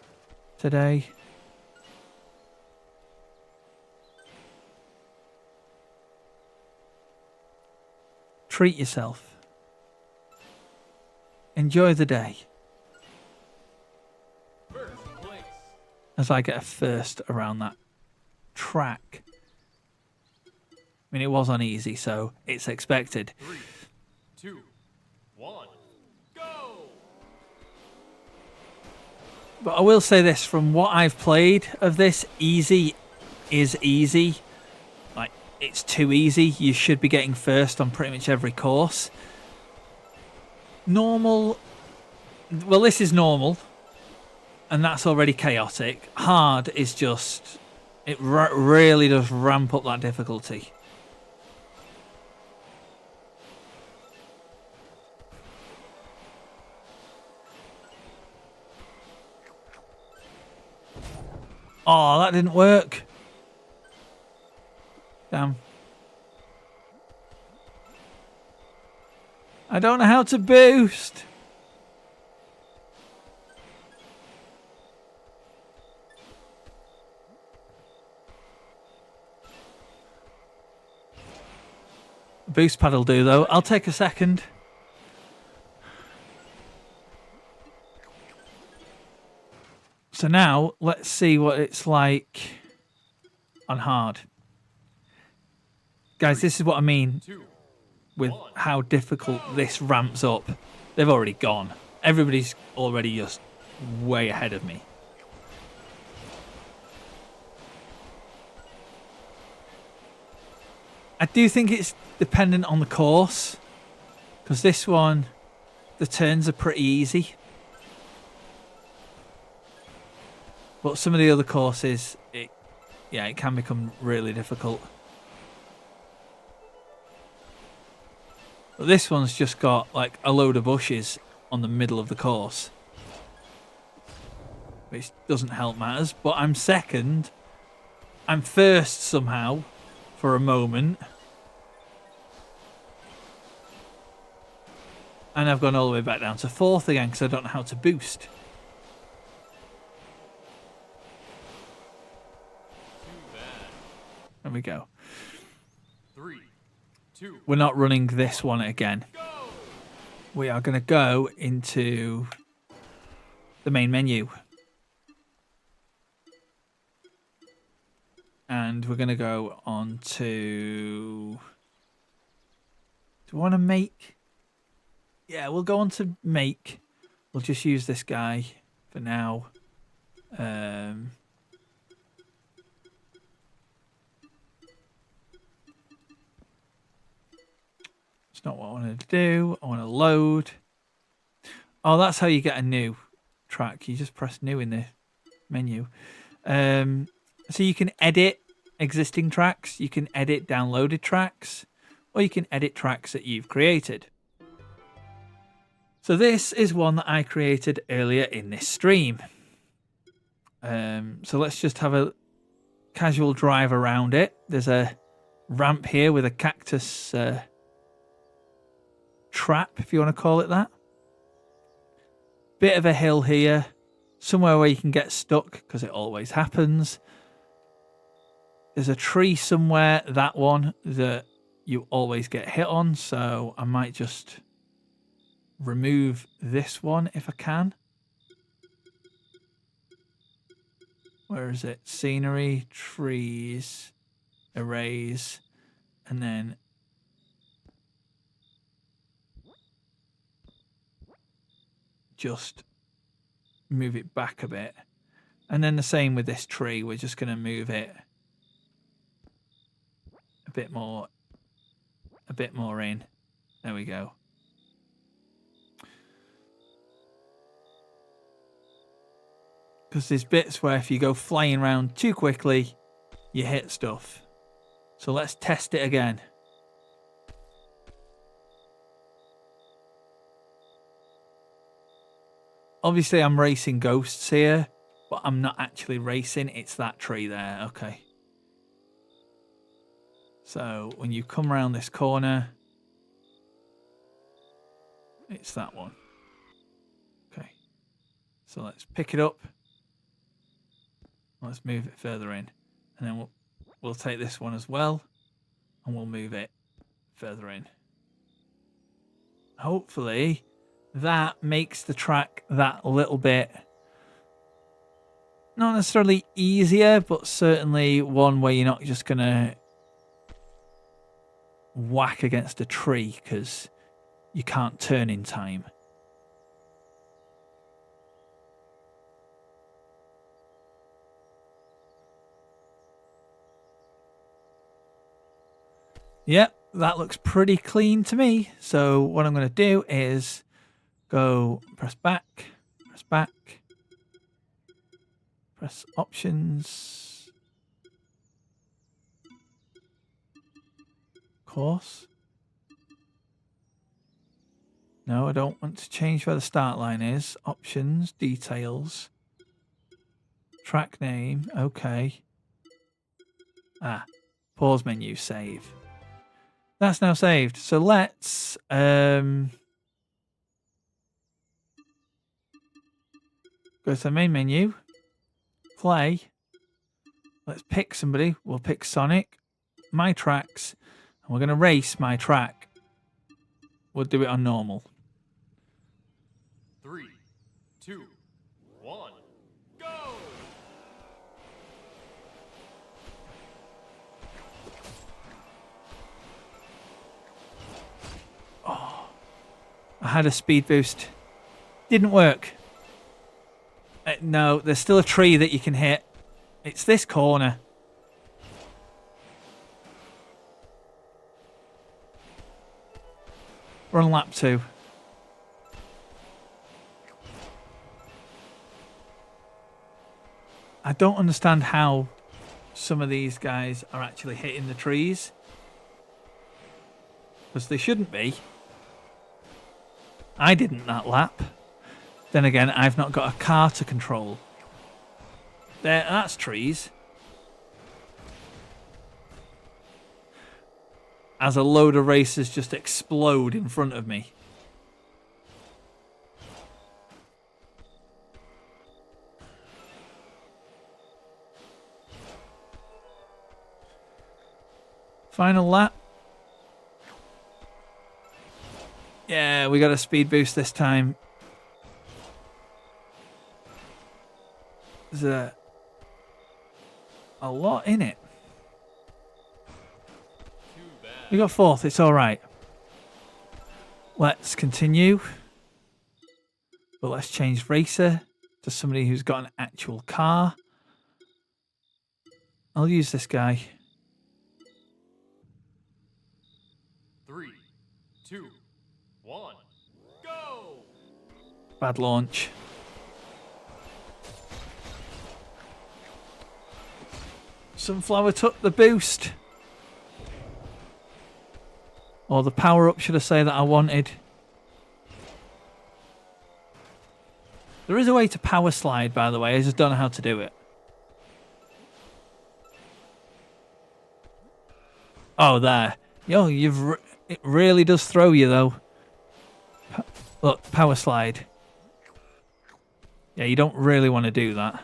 today. Treat yourself. Enjoy the day. First place. As I get a first around that track. I mean, it was on easy, so it's expected. 3, 2, 1, go! But I will say this, from what I've played of this, easy is easy. Like, it's too easy. You should be getting first on pretty much every course. Normal, well, this is normal, and that's already chaotic. Hard is just, it really does ramp up that difficulty. Oh, that didn't work. Damn. I don't know how to boost. Boost pad will do, though. I'll take a second. So now, let's see what it's like on hard. Guys, this is what I mean with how difficult this ramps up. They've already gone. Everybody's already just way ahead of me. I do think it's dependent on the course, because this one, the turns are pretty easy. But some of the other courses, it can become really difficult. But this one's just got like a load of bushes on the middle of the course, which doesn't help matters. But I'm second. I'm first somehow for a moment. And I've gone all the way back down to fourth again because I don't know how to boost. There we go. 3, 2. We're not running this one again. We are going to go into the main menu. And we're going to go on to... Do we want to make... Yeah, we'll go on to make. We'll just use this guy for now. It's not what I want to do. I want to load. Oh, that's how you get a new track. You just press new in the menu. So you can edit existing tracks. You can edit downloaded tracks. Or you can edit tracks that you've created. So this is one that I created earlier in this stream. So let's just have a casual drive around it. There's a ramp here with a cactus trap, if you want to call it that. Bit of a hill here. Somewhere where you can get stuck, because it always happens. There's a tree somewhere, that one, that you always get hit on. So I might just... remove this one if I can. Where is it? Scenery, trees, erase, and then just move it back a bit. And then the same with this tree. We're just going to move it a bit more in. There we go. Because there's bits where if you go flying around too quickly, you hit stuff. So let's test it again. Obviously, I'm racing ghosts here, but I'm not actually racing. It's that tree there. Okay. So when you come around this corner, it's that one. Okay. So let's pick it up. Let's move it further in, and then we'll take this one as well, and we'll move it further in. Hopefully, that makes the track that little bit, not necessarily easier, but certainly one where you're not just gonna whack against a tree because you can't turn in time. Yep, that looks pretty clean to me. So what I'm going to do is go press back, press options, course. No, I don't want to change where the start line is. Options, details, track name, okay. Pause menu, save. That's now saved. So let's go to the main menu, play. Let's pick somebody. We'll pick Sonic, my tracks, and We're going to race my track. We'll do it on normal. 3, 2, 1, go! I had a speed boost. Didn't work. No, there's still a tree that you can hit. It's this corner. We're on lap 2. I don't understand how some of these guys are actually hitting the trees. Because they shouldn't be. I didn't that lap. Then again, I've not got a car to control. There, that's trees. As a load of racers just explode in front of me. Final lap. Yeah, we got a speed boost this time. There's a lot in it. We got 4th. It's all right. Let's continue. But let's change racer to somebody who's got an actual car. I'll use this guy. 3, 2, 1, go! Bad launch. Sunflower took the boost. Or the power up, should I say, that I wanted. There is a way to power slide, by the way. I just don't know how to do it. Oh, there. Yo, it really does throw you, though. Look, power slide. Yeah, you don't really want to do that.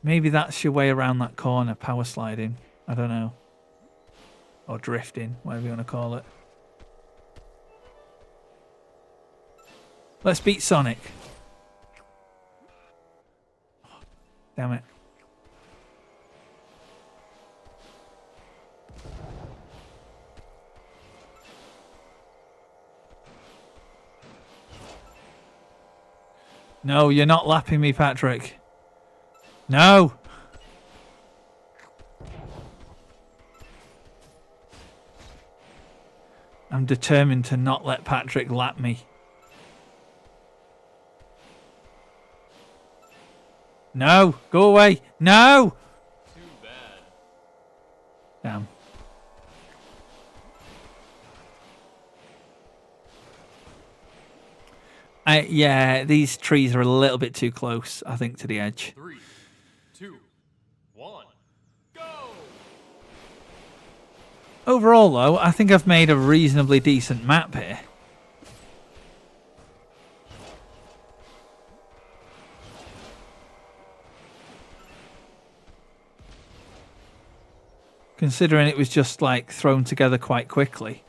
Maybe that's your way around that corner, power sliding. I don't know. Or drifting, whatever you want to call it. Let's beat Sonic. Damn it. No, you're not lapping me, Patrick. No! I'm determined to not let Patrick lap me. No! Go away! No! Too bad. Damn. Yeah, these trees are a little bit too close, I think, to the edge. 3, 2, 1, go! Overall, though, I think I've made a reasonably decent map here. Considering it was just, like, thrown together quite quickly.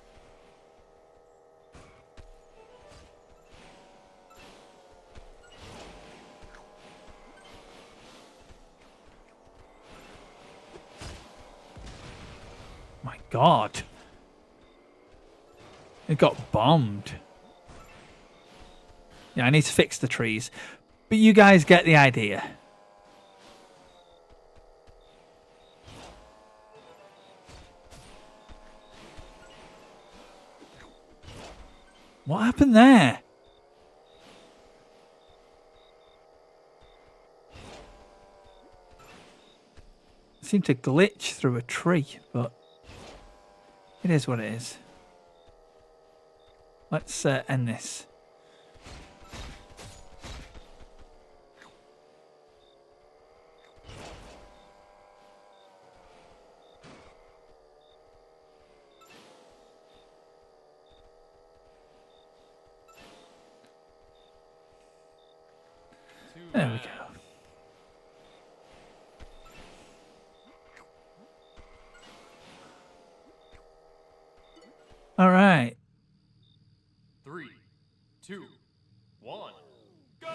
My God. It got bombed. Yeah, I need to fix the trees. But you guys get the idea. What happened there? It seemed to glitch through a tree, but it is what it is. Let's end this. There we bad. go. All right. 3, 2, 1, go!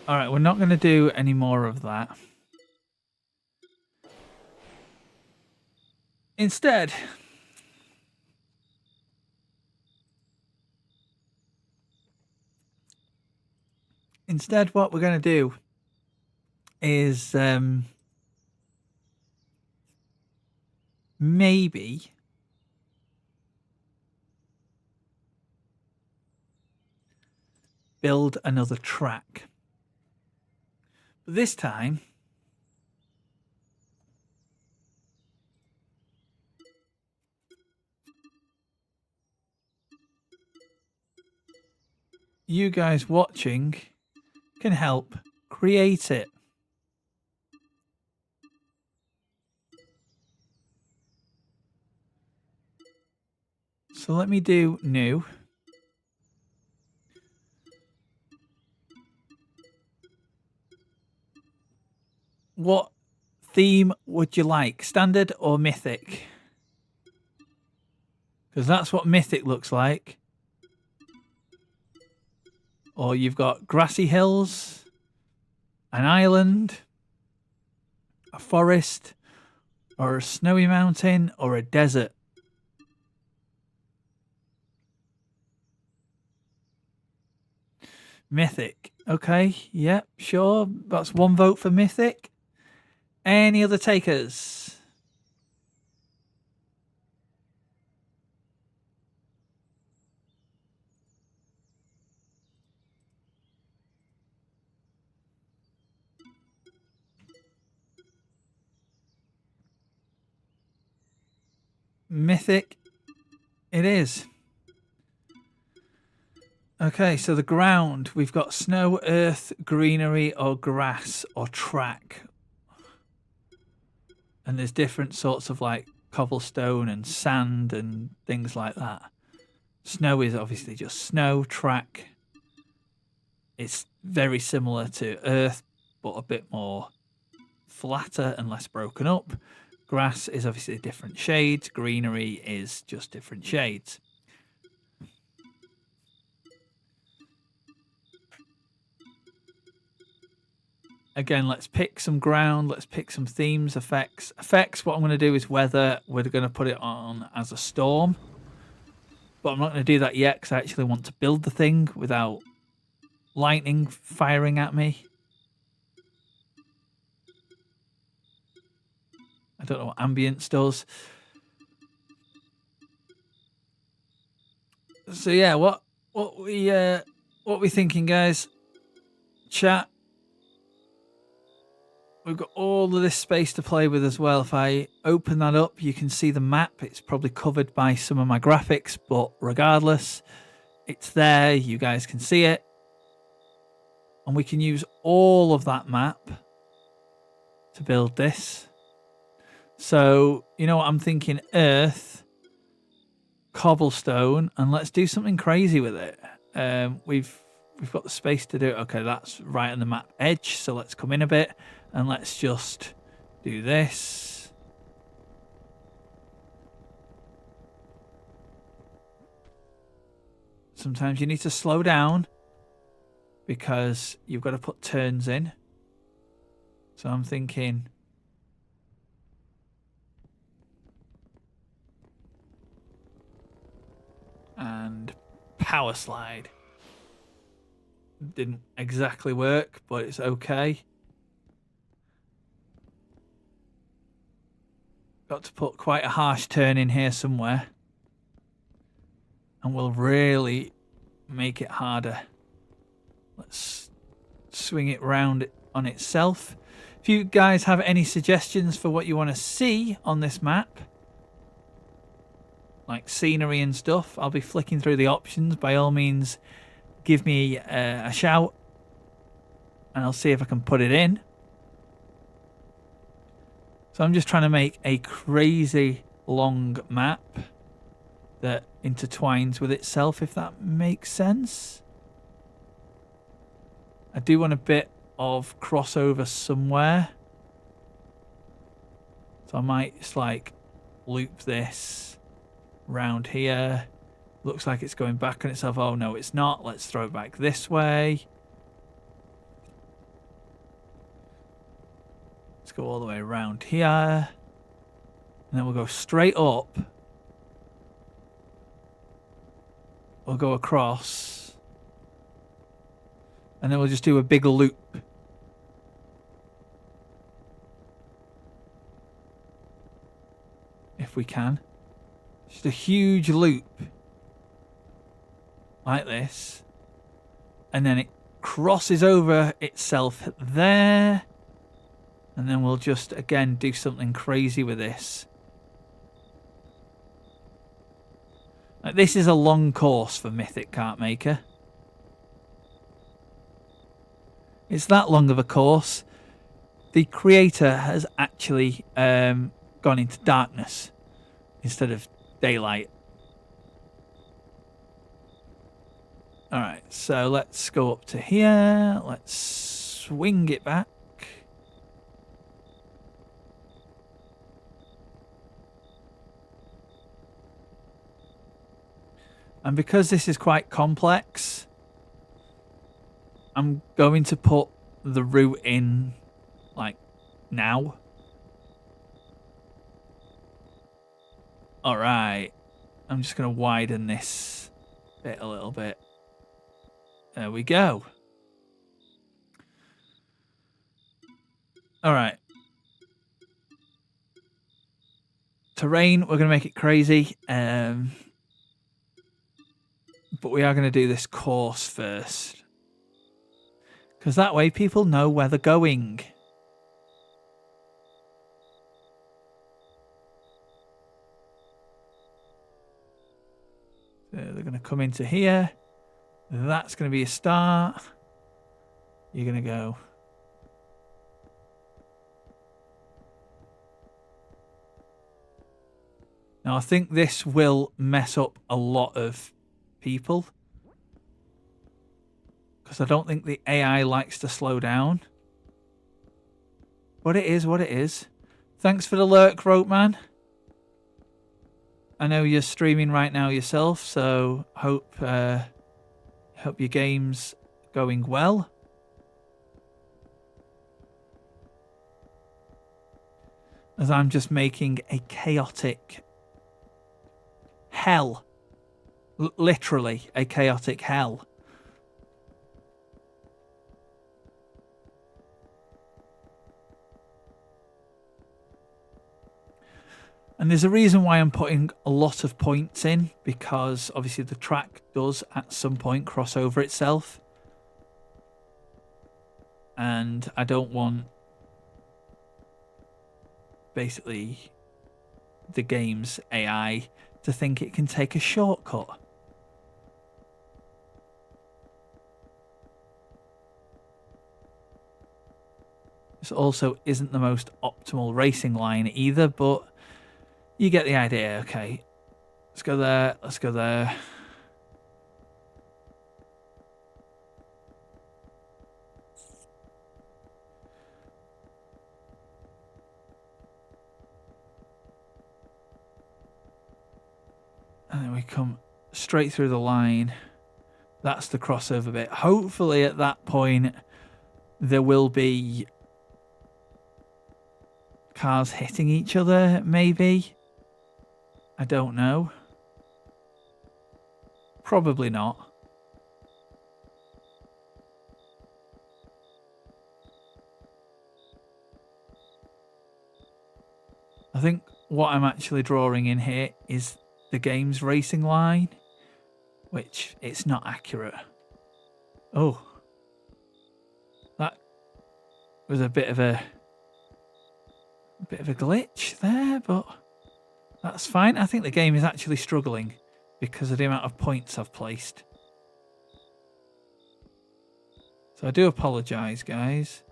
All right, we're not going to do any more of that. Instead, what we're going to do is maybe build another track. But this time, you guys watching can help create it. So let me do new. What theme would you like? Standard or mythic? Because that's what mythic looks like. Or you've got grassy hills, an island, a forest, or a snowy mountain, or a desert. Mythic. Okay, yep, sure. That's one vote for mythic. Any other takers? Mythic it is. Okay, so the ground, we've got snow, earth, greenery, or grass, or track. And there's different sorts of like cobblestone and sand and things like that. Snow is obviously just snow. Track, it's very similar to earth, but a bit more flatter and less broken up. Grass is obviously different shades. Greenery is just different shades. Again, let's pick some ground. Let's pick some themes, effects. Effects, what I'm going to do is weather. We're going to put it on as a storm. But I'm not going to do that yet because I actually want to build the thing without lightning firing at me. I don't know what ambience does. So yeah, what we thinking, guys? Chat. We've got all of this space to play with as well. If I open that up, you can see the map. It's probably covered by some of my graphics, but regardless, it's there. You guys can see it. And we can use all of that map to build this. So, you know what I'm thinking? Earth, cobblestone, and let's do something crazy with it. We've got the space to do it. Okay, that's right on the map edge. So let's come in a bit. And let's just do this. Sometimes you need to slow down because you've got to put turns in. So I'm thinking and power slide. Didn't exactly work, but it's okay. Got to put quite a harsh turn in here somewhere. And we'll really make it harder. Let's swing it round on itself. If you guys have any suggestions for what you want to see on this map, like scenery and stuff, I'll be flicking through the options. By all means, give me a shout and I'll see if I can put it in. So I'm just trying to make a crazy long map that intertwines with itself, if that makes sense. I do want a bit of crossover somewhere. So I might just like loop this round here. Looks like it's going back on itself. Oh no, it's not. Let's throw it back this way. Let's go all the way around here. And then we'll go straight up. We'll go across. And then we'll just do a bigger loop. If we can. Just a huge loop. Like this. And then it crosses over itself there. And then we'll just, again, do something crazy with this. Like, this is a long course for Mythic Kart Maker. It's that long of a course. The creator has actually gone into darkness instead of daylight. Alright, so let's go up to here. Let's swing it back. And because this is quite complex, I'm going to put the route in, like, now. Alright. I'm just going to widen this bit a little bit. There we go. Alright. Terrain, we're going to make it crazy. But we are going to do this course first. Because that way people know where they're going. So they're going to come into here. That's going to be a start. You're going to go. Now I think this will mess up a lot of people. Because I don't think the AI likes to slow down. But it is what it is. Thanks for the lurk, Ropeman. I know you're streaming right now yourself, so hope your game's going well. As I'm just making a chaotic hell. Literally a chaotic hell. And there's a reason why I'm putting a lot of points in, because obviously the track does at some point cross over itself. And I don't want basically the game's AI to think it can take a shortcut. This also isn't the most optimal racing line either, but you get the idea. Okay, let's go there, let's go there. And then we come straight through the line. That's the crossover bit. Hopefully at that point there will be cars hitting each other, maybe. I don't know. Probably not. I think what I'm actually drawing in here is the game's racing line, which it's not accurate. Oh. That was a bit of a glitch there, but that's fine. I think the game is actually struggling because of the amount of points I've placed. So I do apologise, guys.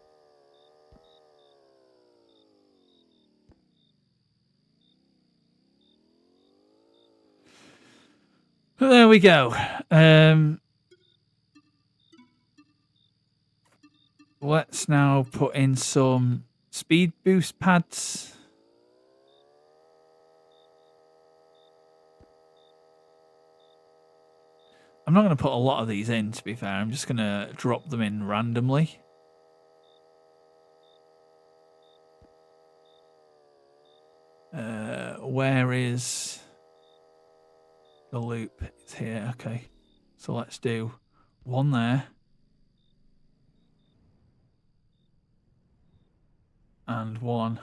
But there we go. let's now put in some speed boost pads. I'm not going to put a lot of these in, to be fair. I'm just going to drop them in randomly. Where is the loop? It's here. Okay. So let's do one there. And one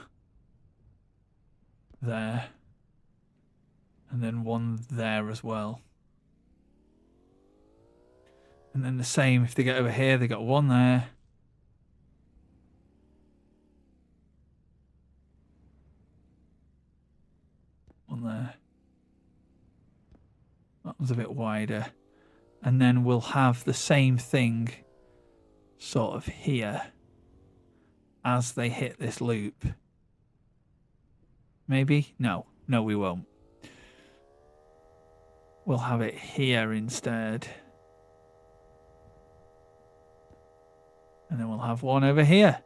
there. And then one there as well. And then the same, if they get over here, they got one there. One there. That one's a bit wider. And then we'll have the same thing sort of here as they hit this loop. Maybe? No. No, we won't. We'll have it here instead. And then we'll have one over here.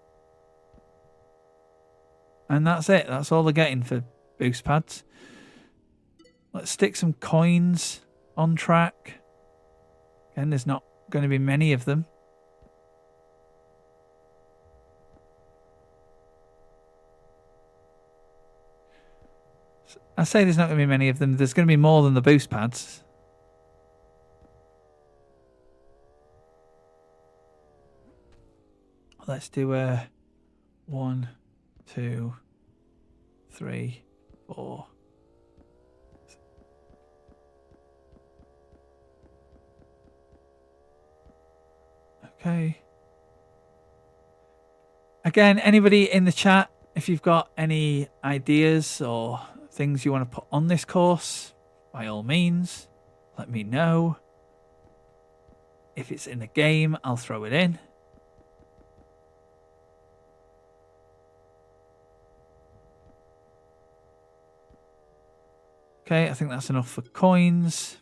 And that's it. That's all they're getting for boost pads. Let's stick some coins on track. Again, there's not going to be many of them. I say there's not going to be many of them. There's going to be more than the boost pads. Let's do a 1, 2, 3, 4. Okay. Again, anybody in the chat, if you've got any ideas or things you want to put on this course, by all means, let me know. If it's in the game, I'll throw it in. Okay, I think that's enough for coins.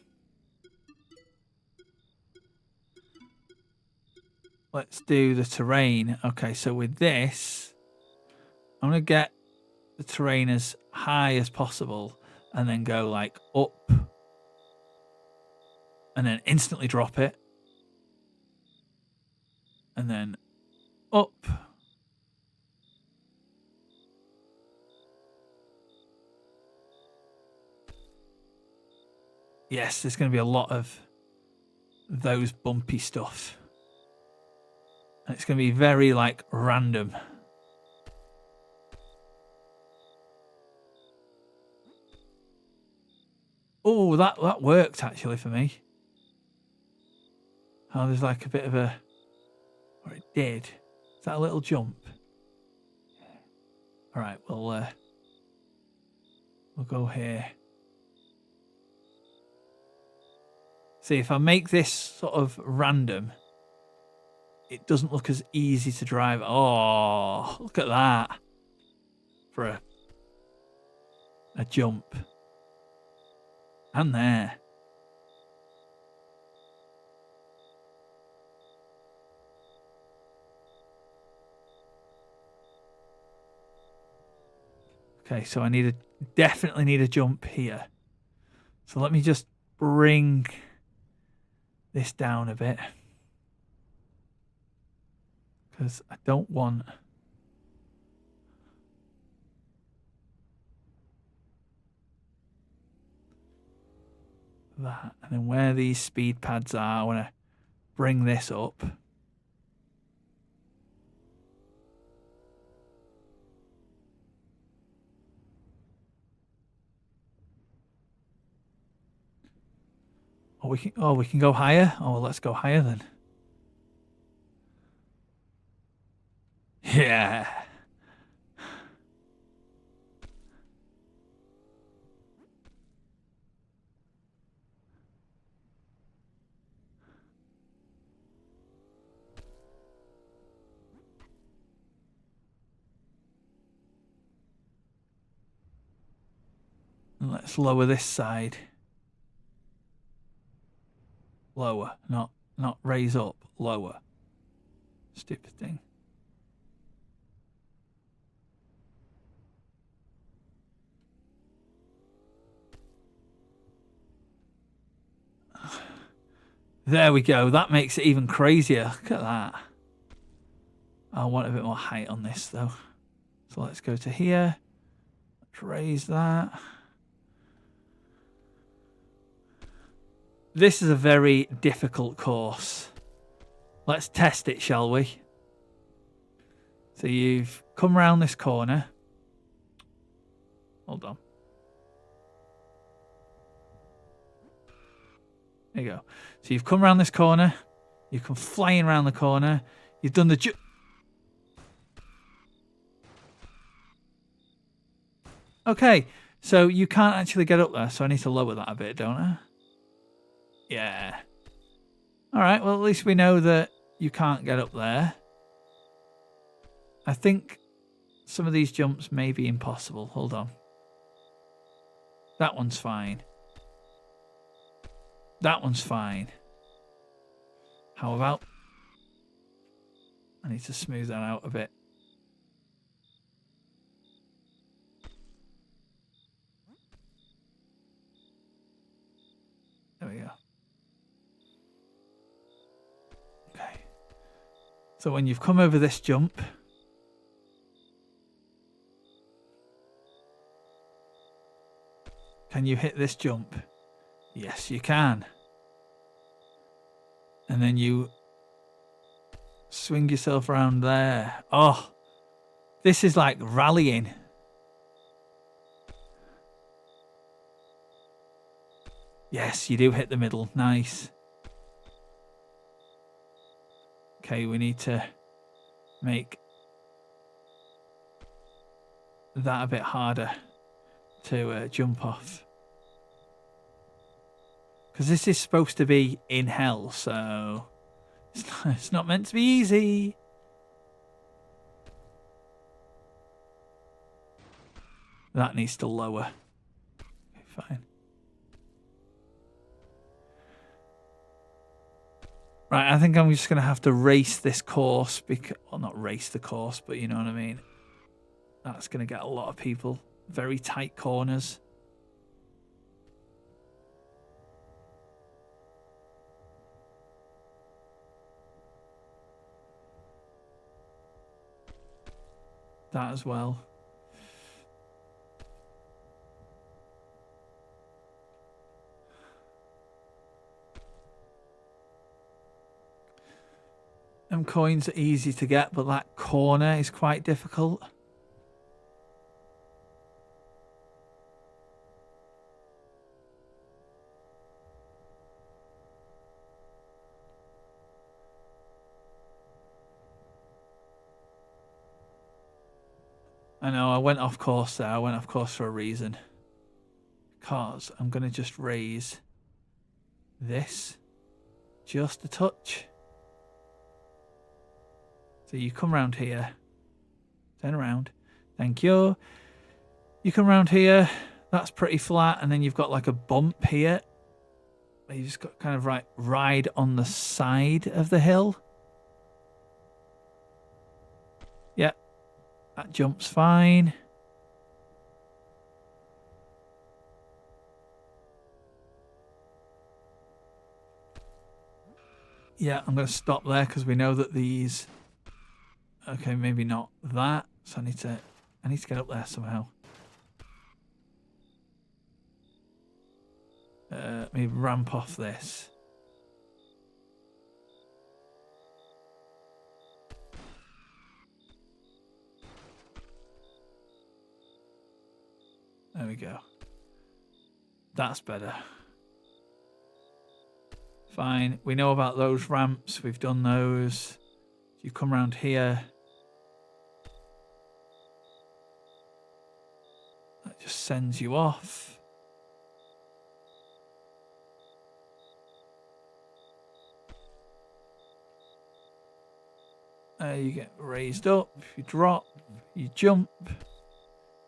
Let's do the terrain. Okay, so with this, I'm going to get the terrain as high as possible and then go like up and then instantly drop it. And then up. Yes, there's going to be a lot of those bumpy stuff. And it's going to be very like random. Oh, that worked actually for me. Oh, there's like a bit of a, or it did. Is that a little jump? All right, we'll go here. See, if I make this sort of random, it doesn't look as easy to drive. Oh, look at that. For a jump. And there. Okay, so I definitely need a jump here. So let me just bring this down a bit. Because I don't want that. And then where these speed pads are, I want to bring this up. We can go higher. Oh, well, let's go higher then. Yeah. And let's lower this side. Lower, not raise up, lower. Stupid thing. There we go. That makes it even crazier. Look at that. I want a bit more height on this though. So let's go to here. Let's raise that. This is a very difficult course. Let's test it, shall we? So you've come around this corner. Hold on. There you go. So you've come around this corner. You've come flying around the corner. You've done the okay, so you can't actually get up there, so I need to lower that a bit, don't I? Yeah. All right, well, at least we know that you can't get up there. I think some of these jumps may be impossible. Hold on. That one's fine. That one's fine. How about... I need to smooth that out a bit. There we go. Okay. So when you've come over this jump... Can you hit this jump? Yes, you can. And then you swing yourself around there. Oh, this is like rallying. Yes, you do hit the middle. Nice. Okay, we need to make that a bit harder to jump off. Because this is supposed to be in hell, so it's not meant to be easy. That needs to lower. Okay, fine. Right, I think I'm just going to have to race this course. Well, not race the course, but you know what I mean. That's going to get a lot of people. Very tight corners. That as well. Them coins are easy to get, but that corner is quite difficult. I know, I went off course there. I went off course for a reason. Because I'm going to just raise this just a touch. So you come around here. Turn around. Thank you. You come around here. That's pretty flat. And then you've got like a bump here. You just got kind of ride on the side of the hill. Yeah. That jump's fine. Yeah, I'm going to stop there because we know that these... Okay, maybe not that. So I need to get up there somehow. Maybe ramp off this. There we go. That's better. Fine. We know about those ramps. We've done those. You come around here. That just sends you off. You get raised up. You drop. You jump.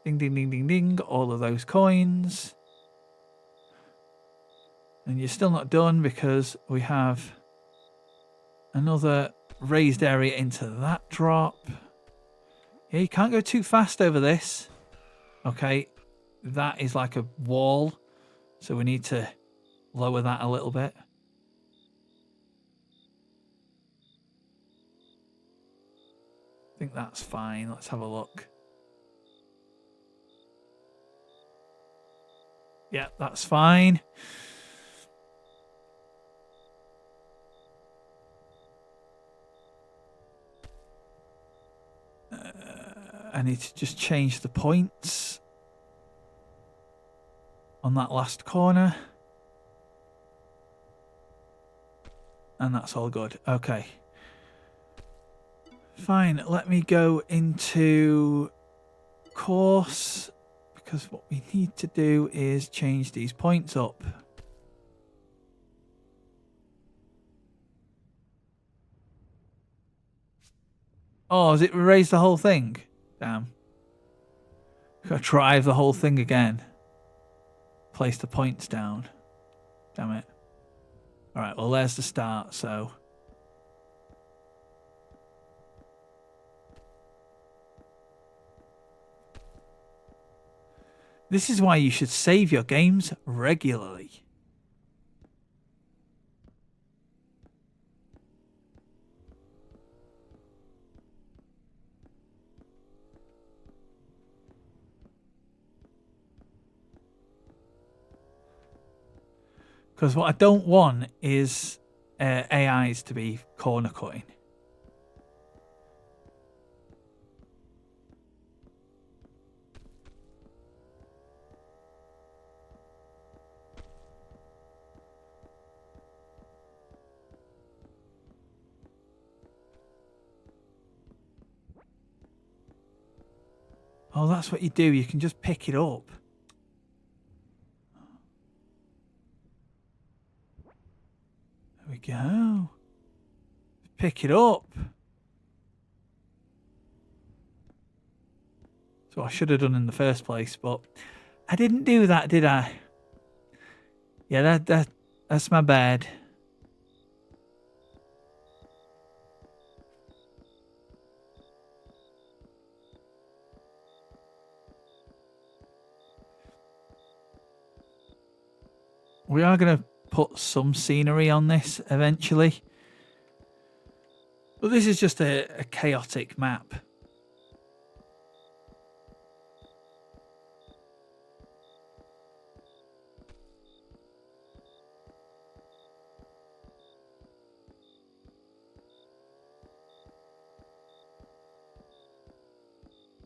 Ding, ding, ding, ding, ding. All of those coins. And you're still not done because we have another raised area into that drop. Yeah, you can't go too fast over this. Okay, that is like a wall. So we need to lower that a little bit. think that's fine. Let's have a look. Yeah, that's fine. I need to just change the points on that last corner. And that's all good. Okay. Fine. Let me go into course, because what we need to do is change these points up. Oh, has it erased the whole thing? Damn. Gotta try the whole thing again. Place the points down. Damn it. Alright, well there's the start, so... This is why you should save your games regularly. Because what I don't want is AIs to be corner cutting. Oh, that's what you do. You can just pick it up. There we go. Pick it up. So I should have done in the first place, but I didn't do that, did I? Yeah, that's my bad. We are going to put some scenery on this eventually. But this is just a chaotic map.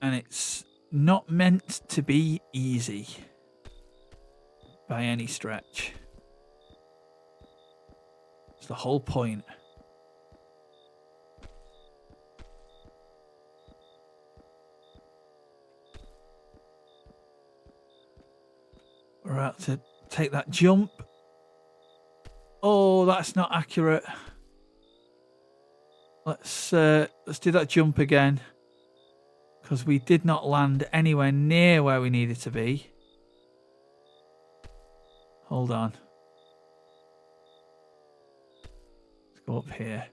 And it's not meant to be easy by any stretch. It's the whole point. We're about to take that jump. Oh, that's not accurate. Let's do that jump again. Because we did not land anywhere near where we needed to be. Hold on. Let's go up here.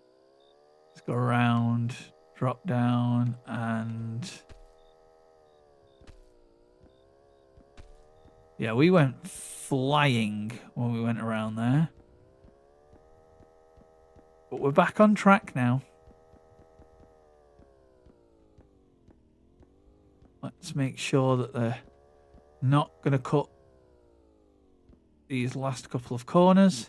Let's go around, drop down, and... Yeah, we went flying when we went around there. But we're back on track now. Let's make sure that they're not going to cut these last couple of corners.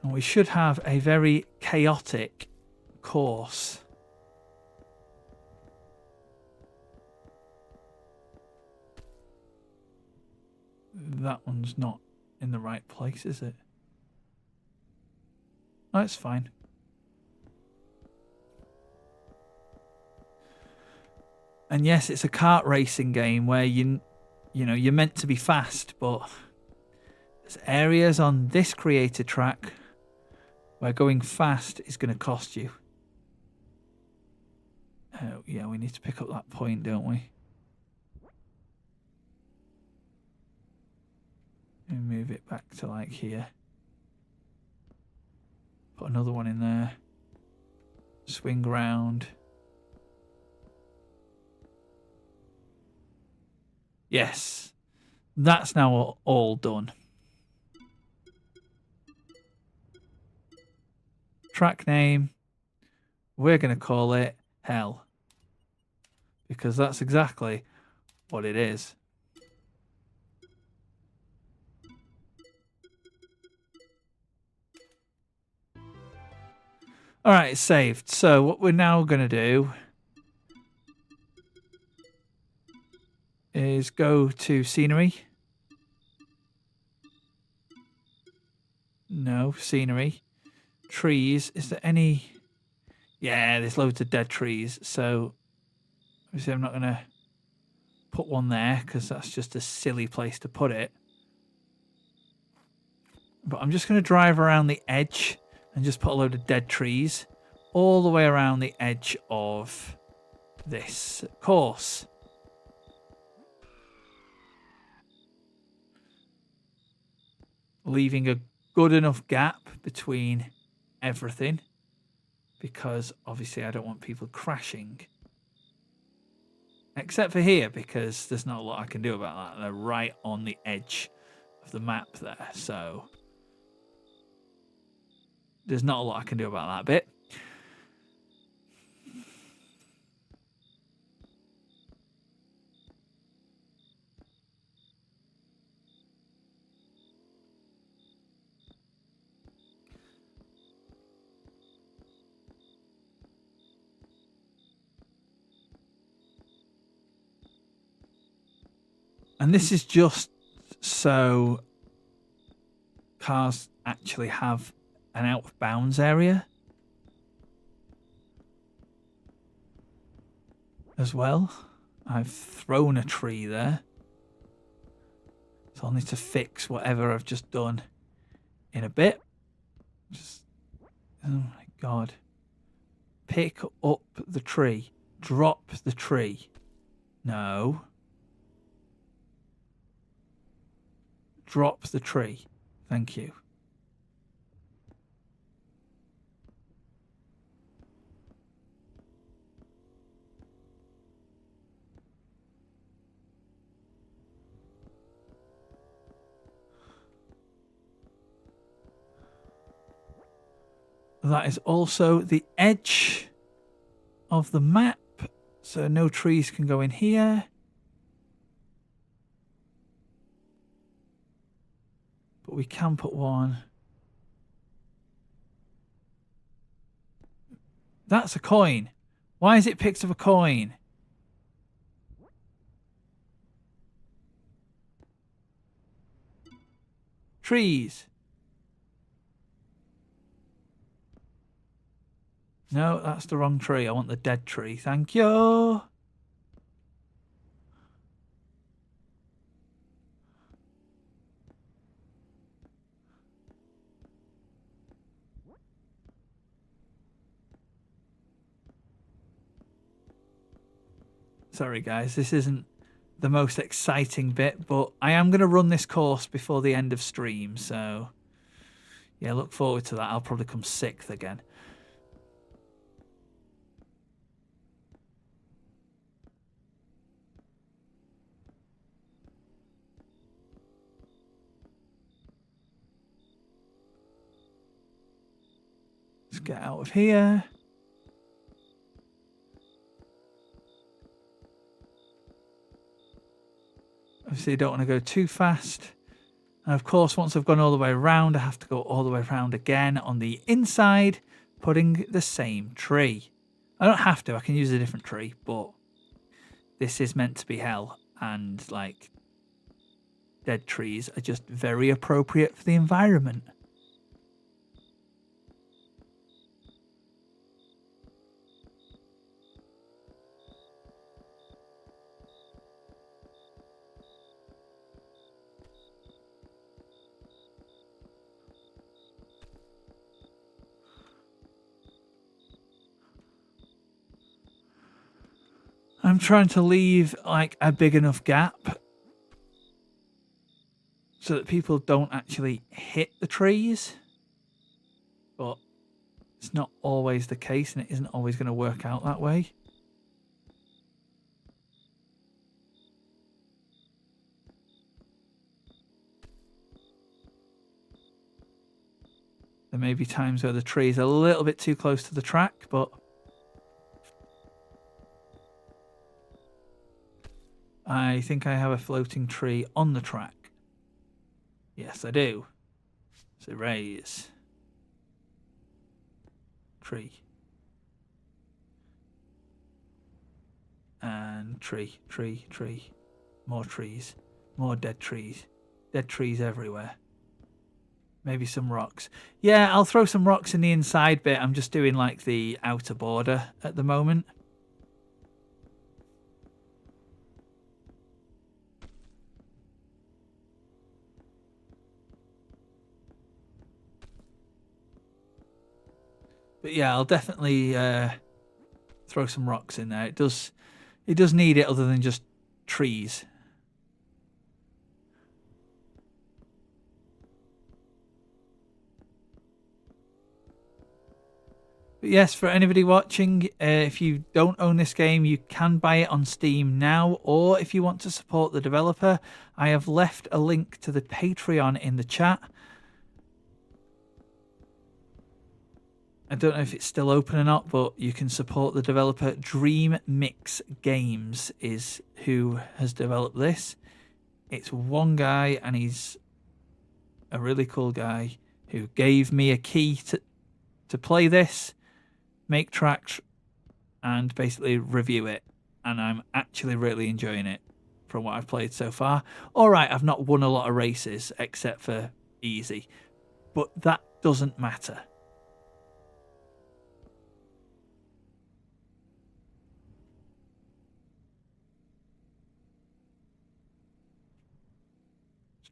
And we should have a very chaotic course. That one's not in the right place, is it? That's fine. And yes, it's a kart racing game where you know, you're meant to be fast, but there's areas on this created track where going fast is going to cost you. Oh, yeah, we need to pick up that point, don't we? And move it back to like here. Put another one in there. Swing round. Yes. That's now all done. Track name. We're going to call it Hell. Because that's exactly what it is. All right, it's saved. So what we're now going to do is go to scenery. No, scenery. Trees. Is there any... Yeah, there's loads of dead trees. So obviously I'm not going to put one there because that's just a silly place to put it. But I'm just going to drive around the edge and just put a load of dead trees all the way around the edge of this course. Leaving a good enough gap between everything because obviously I don't want people crashing. Except for here because there's not a lot I can do about that. They're right on the edge of the map there. So there's not a lot I can do about that bit. And this is just so cars actually have an out of bounds area as well. I've thrown a tree there. So I'll need to fix whatever I've just done in a bit. Just, oh my God. Pick up the tree. Drop the tree. No. Drop the tree. Thank you. That is also the edge of the map. So no trees can go in here. But we can put one. That's a coin. Why has it picked up a coin? Trees. No, that's the wrong tree. I want the dead tree. Thank you. Sorry, guys. This isn't the most exciting bit, but I am going to run this course before the end of stream. So, yeah, look forward to that. I'll probably come 6th again. Let's get out of here. Obviously, you don't want to go too fast. And of course, once I've gone all the way around, I have to go all the way around again on the inside, putting the same tree. I don't have to. I can use a different tree, but this is meant to be hell. And, like, dead trees are just very appropriate for the environment. I'm trying to leave like a big enough gap so that people don't actually hit the trees. But it's not always the case, and it isn't always going to work out that way. may be times where the tree is a little bit too close to the track, but I think I have a floating tree on the track. Yes, I do. So raise. Tree. And tree. More trees. More dead trees. Dead trees everywhere. Maybe some rocks. Yeah, I'll throw some rocks in the inside bit. I'm just doing like the outer border at the moment. But yeah, I'll definitely throw some rocks in there. It does need it other than just trees. But yes, for anybody watching, if you don't own this game, you can buy it on Steam now, or if you want to support the developer, I have left a link to the Patreon in the chat. I don't know if it's still open or not, but you can support the developer. Dream Mix Games is who has developed this. It's one guy, and he's a really cool guy who gave me a key to play this, make tracks, and basically review it. And I'm actually really enjoying it from what I've played so far. All right, I've not won a lot of races except for easy, but that doesn't matter.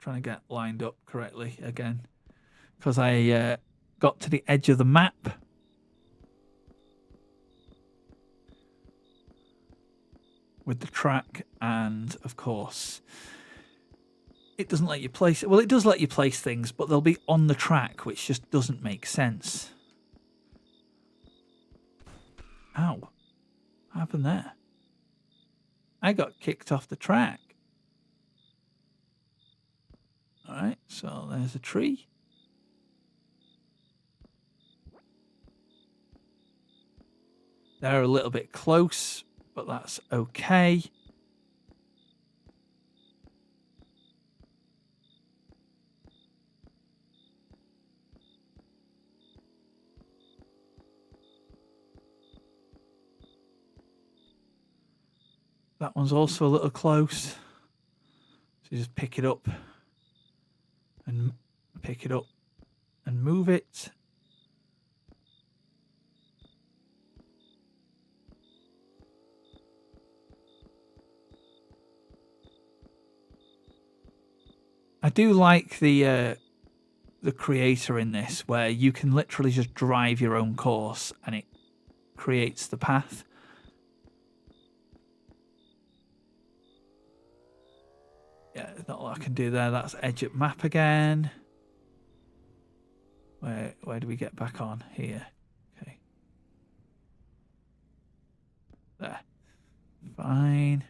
Trying to get lined up correctly again because I got to the edge of the map with the track, and of course it doesn't let you place it. Well, it does let you place things, but they'll be on the track, which just doesn't make sense. Ow, what happened there? I got kicked off the track. Alright, so there's a tree. They're a little bit close, but that's okay. That one's also a little close. So you just pick it up and move it. I do like the creator in this, where you can literally just drive your own course and it creates the path. Yeah, there's not a lot I can do there. That's edge at map again. Where do we get back on? Here. Okay. There. Fine.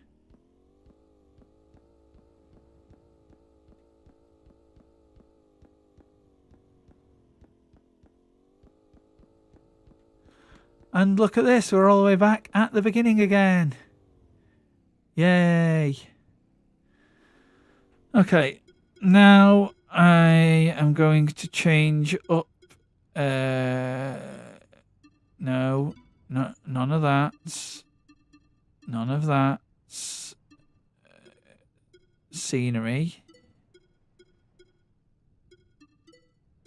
And look at this, we're all the way back at the beginning again. Yay. Okay, now I am going to change up. No, none of that. None of that. Scenery.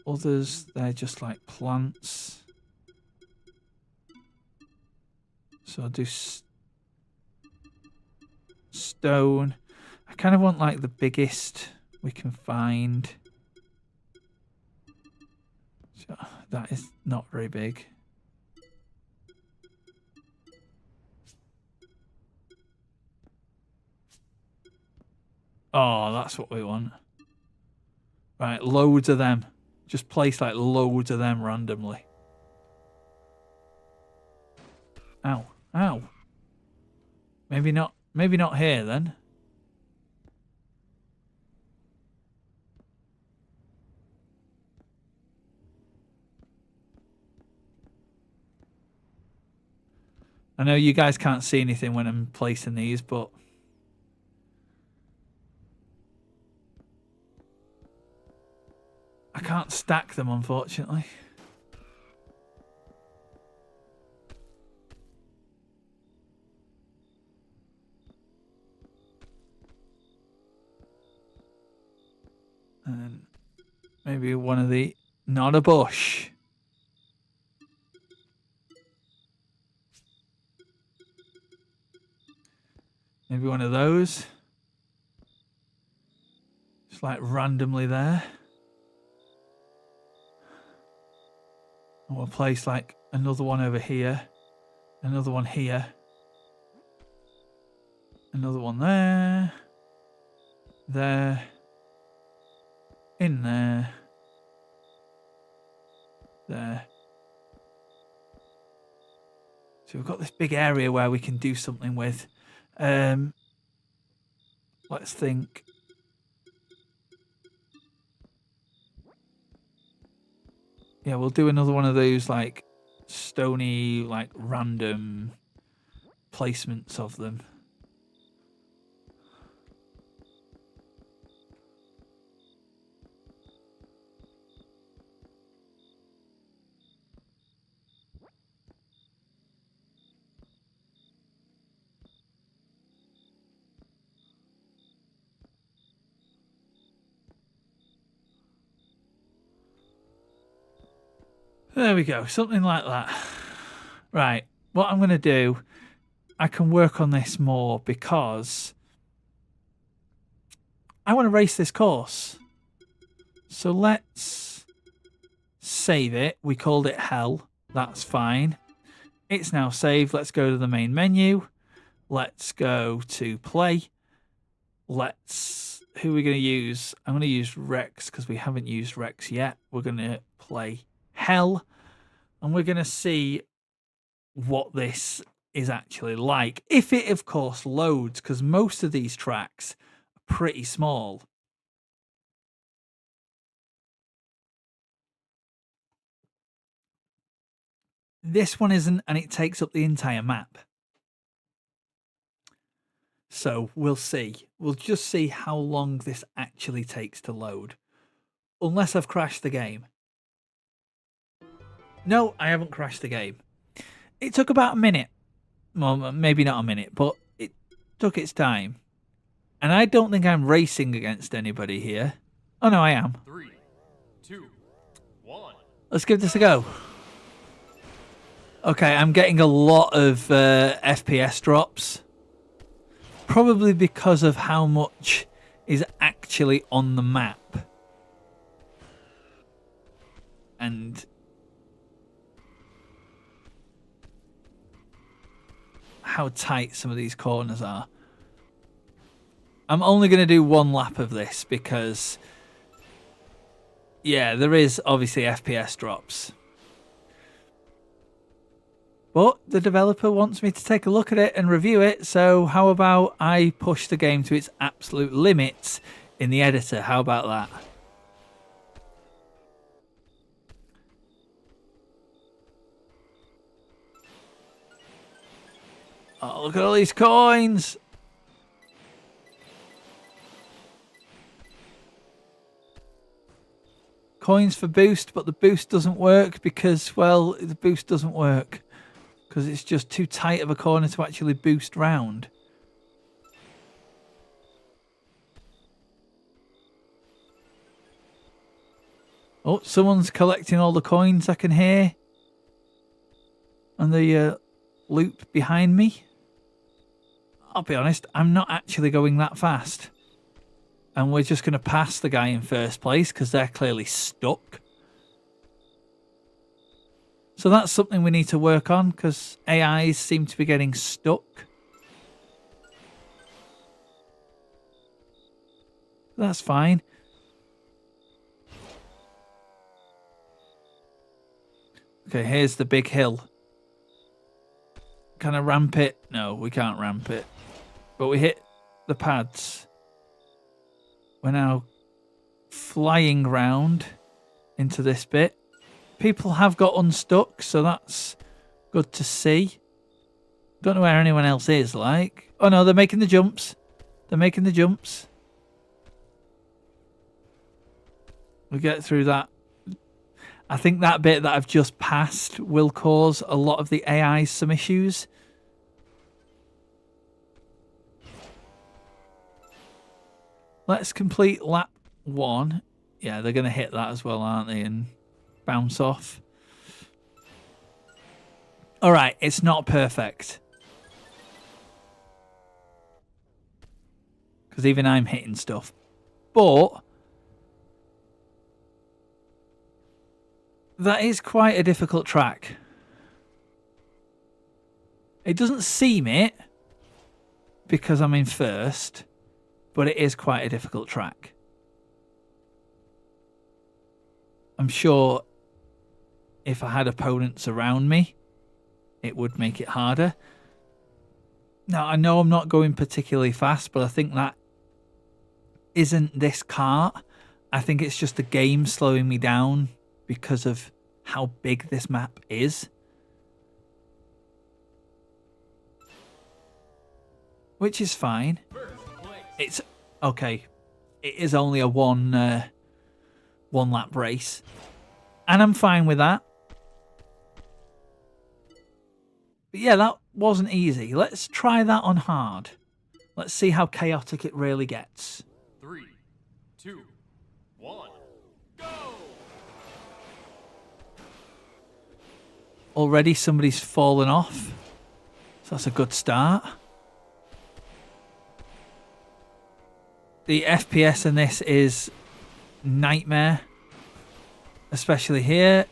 Others, they're just like plants. So I'll do stone. I kind of want like the biggest we can find. So that is not very big. Oh, that's what we want. Right, loads of them. Just place like loads of them randomly. Ow. Ow. Maybe not here then. I know you guys can't see anything when I'm placing these, but I can't stack them, unfortunately. And maybe one of the... Not a bush. Maybe one of those. Just like randomly there. And we'll place like another one over here. Another one here. Another one there. There. In there. There. So we've got this big area where we can do something with. Let's think. Yeah, we'll do another one of those like stony, like random placements of them. There we go, something like that. Right, what I'm going to do, I can work on this more because I want to race this course. So let's save it. We called it Hell. That's fine. It's now saved. Let's go to the main menu. Let's go to play. Who are we going to use? I'm going to use Rex because we haven't used Rex yet. We're going to play Hell. And we're going to see what this is actually like. If it, of course, loads, because most of these tracks are pretty small. This one isn't, and it takes up the entire map. So we'll see. We'll just see how long this actually takes to load. Unless I've crashed the game. No, I haven't crashed the game. It took about a minute. Well, maybe not a minute, but it took its time. And I don't think I'm racing against anybody here. Oh no, I am. 3, 2, 1. Let's give this a go. Okay, I'm getting a lot of FPS drops. Probably because of how much is actually on the map. And how tight some of these corners are. I'm only going to do one lap of this because, yeah, there is obviously FPS drops. But the developer wants me to take a look at it and review it, so how about I push the game to its absolute limits in the editor? How about that? Oh, look at all these coins! Coins for boost, but the boost doesn't work because, well, the boost doesn't work. Because it's just too tight of a corner to actually boost round. Oh, someone's collecting all the coins I can hear. On the loop behind me. I'll be honest, I'm not actually going that fast. And we're just going to pass the guy in first place because they're clearly stuck. So that's something we need to work on because AIs seem to be getting stuck. That's fine. Okay, here's the big hill. Can I ramp it? No, we can't ramp it. But we hit the pads. We're now flying round into this bit. People have got unstuck, so that's good to see. Don't know where anyone else is, like. Oh no, they're making the jumps. They're making the jumps. We get through that. I think that bit that I've just passed will cause a lot of the AI some issues. Let's complete lap 1. Yeah, they're going to hit that as well, aren't they? And bounce off. All right, it's not perfect. Because even I'm hitting stuff. But that is quite a difficult track. It doesn't seem it because I'm in first, but it is quite a difficult track. I'm sure if I had opponents around me, it would make it harder. Now, I know I'm not going particularly fast, but I think that isn't this kart. I think it's just the game slowing me down because of how big this map is. Which is fine. It's okay. It is only a one lap race. And I'm fine with that. But yeah, that wasn't easy. Let's try that on hard. Let's see how chaotic it really gets. 3, 2, 1, go! Already somebody's fallen off. So that's a good start. The FPS in this is nightmare. Especially here.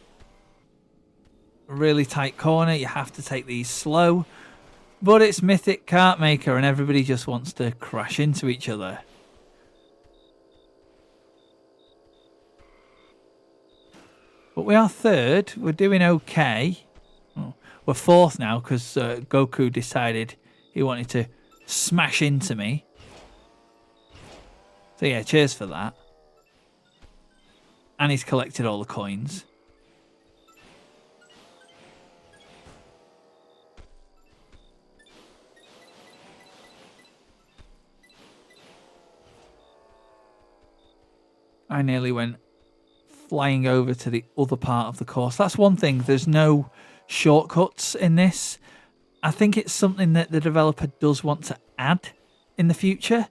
Really tight corner. You have to take these slow. But it's Mythic Kart Maker and everybody just wants to crash into each other. But we are third. We're doing okay. Oh, we're fourth now because Goku decided he wanted to smash into me. So yeah, cheers for that. And he's collected all the coins. I nearly went flying over to the other part of the course. That's one thing. There's no shortcuts in this. I think it's something that the developer does want to add in the future.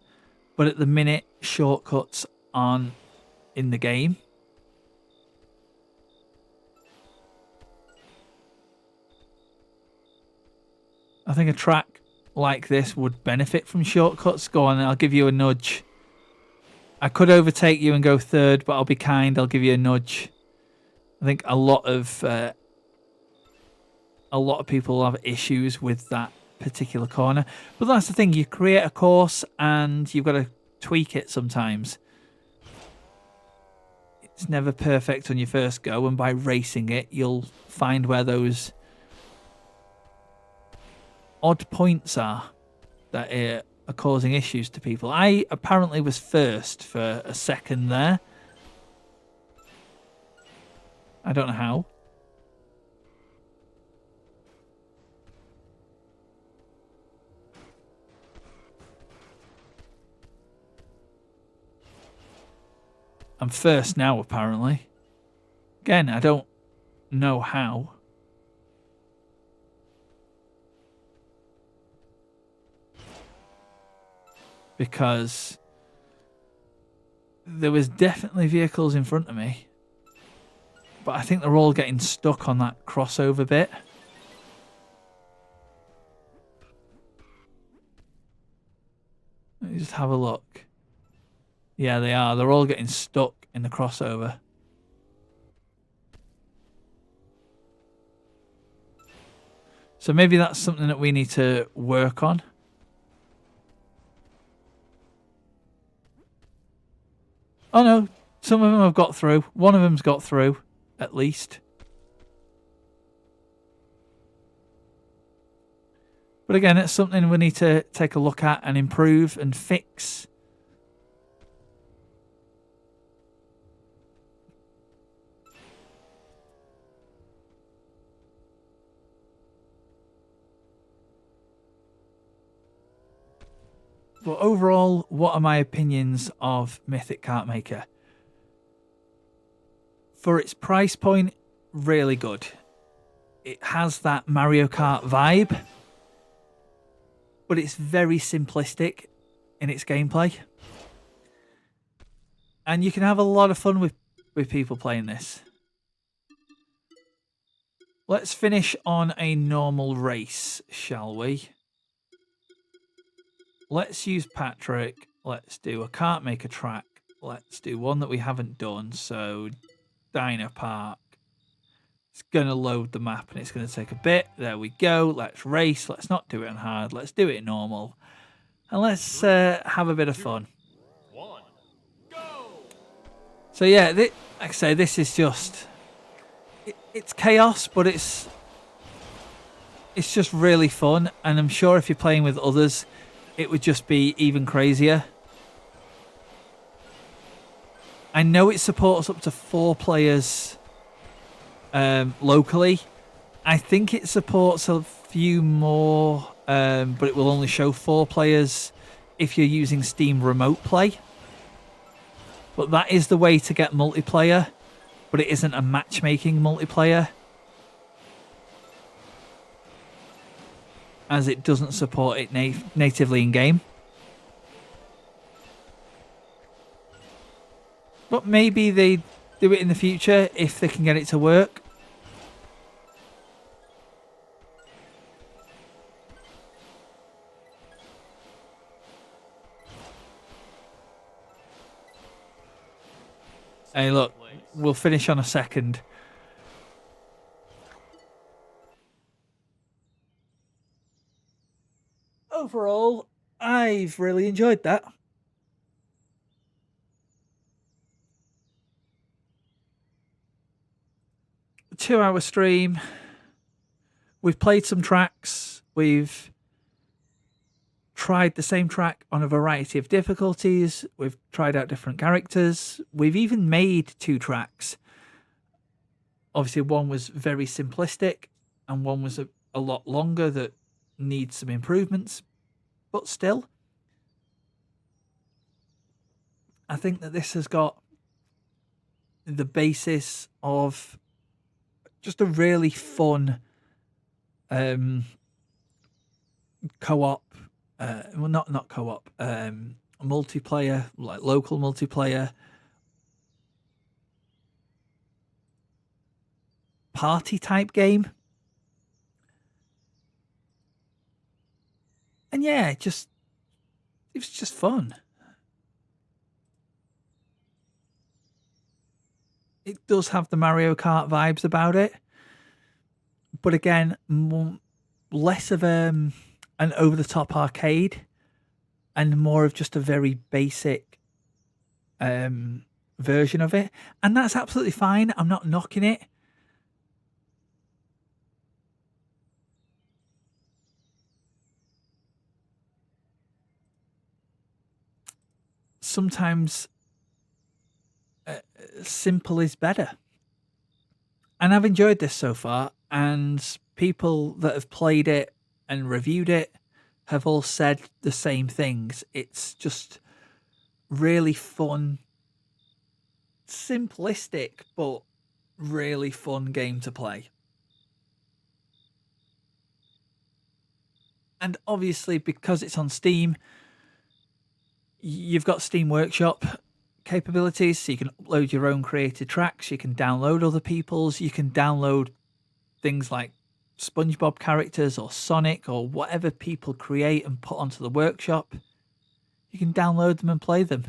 But at the minute, shortcuts aren't in the game. I think a track like this would benefit from shortcuts. Go on, I'll give you a nudge. I could overtake you and go third, but I'll be kind. I'll give you a nudge. I think a lot of people have issues with that particular corner. But that's the thing. You create a course and you've got to tweak it sometimes. It's never perfect on your first go, and by racing it, you'll find where those odd points are that are causing issues to people. I apparently was first for a second there. I don't know how. I'm first now, apparently. Again, I don't know how. Because there was definitely vehicles in front of me. But I think they're all getting stuck on that crossover bit. Let me just have a look. Yeah, they are. They're all getting stuck in the crossover. So maybe that's something that we need to work on. Oh no, some of them have got through. One of them's got through, at least. But again, it's something we need to take a look at and improve and fix. But overall, what are my opinions of Mythic Kart Maker? For its price point, really good. It has that Mario Kart vibe, but it's very simplistic in its gameplay. And you can have a lot of fun with people playing this. Let's finish on a normal race, shall we? Let's use Patrick. Let's do a Kart Maker track. Let's do one that we haven't done. So, Dino Park. It's going to load the map and it's going to take a bit. There we go. Let's race. Let's not do it on hard. Let's do it normal. And let's have a bit of fun. One, go! So yeah, like I say, this is just... It's chaos, but it's just really fun. And I'm sure if you're playing with others, it would just be even crazier. I know it supports up to 4 players locally. I think it supports a few more, but it will only show 4 players if you're using Steam Remote Play. But that is the way to get multiplayer, but it isn't a matchmaking multiplayer, as it doesn't support it natively in game. But maybe they do it in the future if they can get it to work. Hey, look, we'll finish on a second. Overall, I've really enjoyed that. A 2-hour stream. We've played some tracks. We've tried the same track on a variety of difficulties. We've tried out different characters. We've even made 2 tracks. Obviously, one was very simplistic and one was a lot longer that needs some improvements. But still, I think that this has got the basis of just a really fun co-op, well, not co-op, multiplayer, like local multiplayer, party type game. And yeah, it was just fun. It does have the Mario Kart vibes about it, but again, less of an over-the-top arcade and more of just a very basic version of it. And that's absolutely fine. I'm not knocking it. Sometimes simple is better. And I've enjoyed this so far, and people that have played it and reviewed it have all said the same things. It's just really fun, simplistic, but really fun game to play. And obviously, because it's on Steam, you've got Steam Workshop capabilities, so you can upload your own created tracks, you can download other people's, you can download things like SpongeBob characters or Sonic or whatever people create and put onto the workshop. You can download them and play them.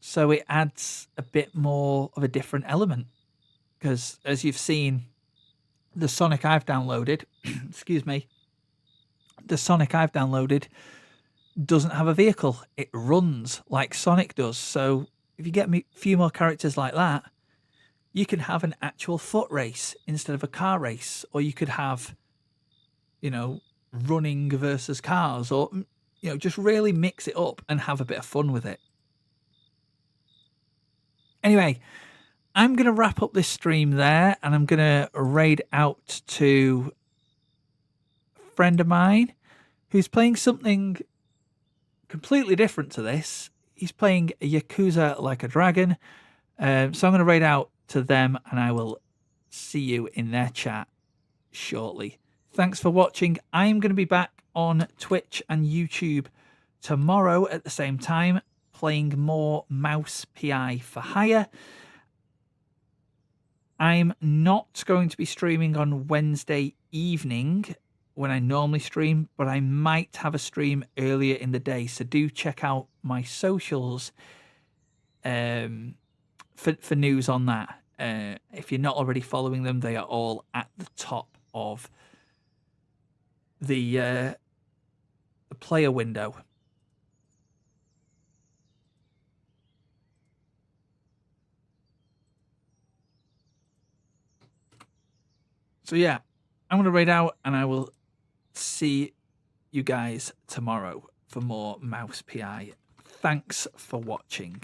So it adds a bit more of a different element, because as you've seen, the Sonic I've downloaded, excuse me, the Sonic I've downloaded doesn't have a vehicle. It runs like Sonic does. So if you get a few more characters like that, you can have an actual foot race instead of a car race. Or you could have, running versus cars, or, just really mix it up and have a bit of fun with it. Anyway, I'm going to wrap up this stream there, and I'm going to raid out to a friend of mine who's playing something completely different to this. He's playing Yakuza Like a Dragon. So I'm going to raid out to them, and I will see you in their chat shortly. Thanks for watching. I'm going to be back on Twitch and YouTube tomorrow at the same time, playing more Mouse PI for Hire. I'm not going to be streaming on Wednesday evening when I normally stream, but I might have a stream earlier in the day. So do check out my socials for news on that. If you're not already following them, they are all at the top of the player window. So yeah, I'm going to raid out, and I will see you guys tomorrow for more Mouse PI. Thanks for watching.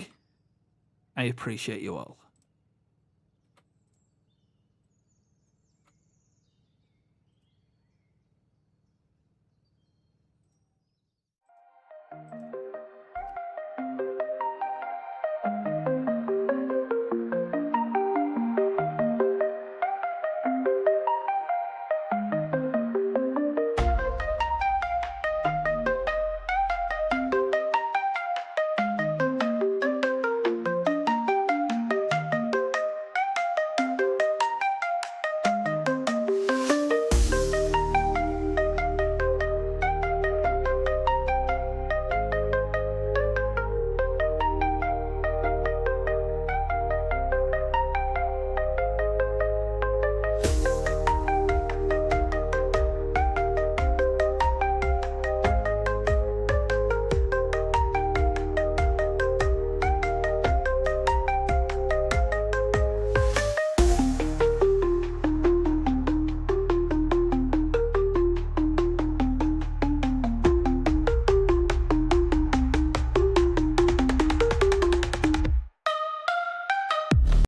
I appreciate you all.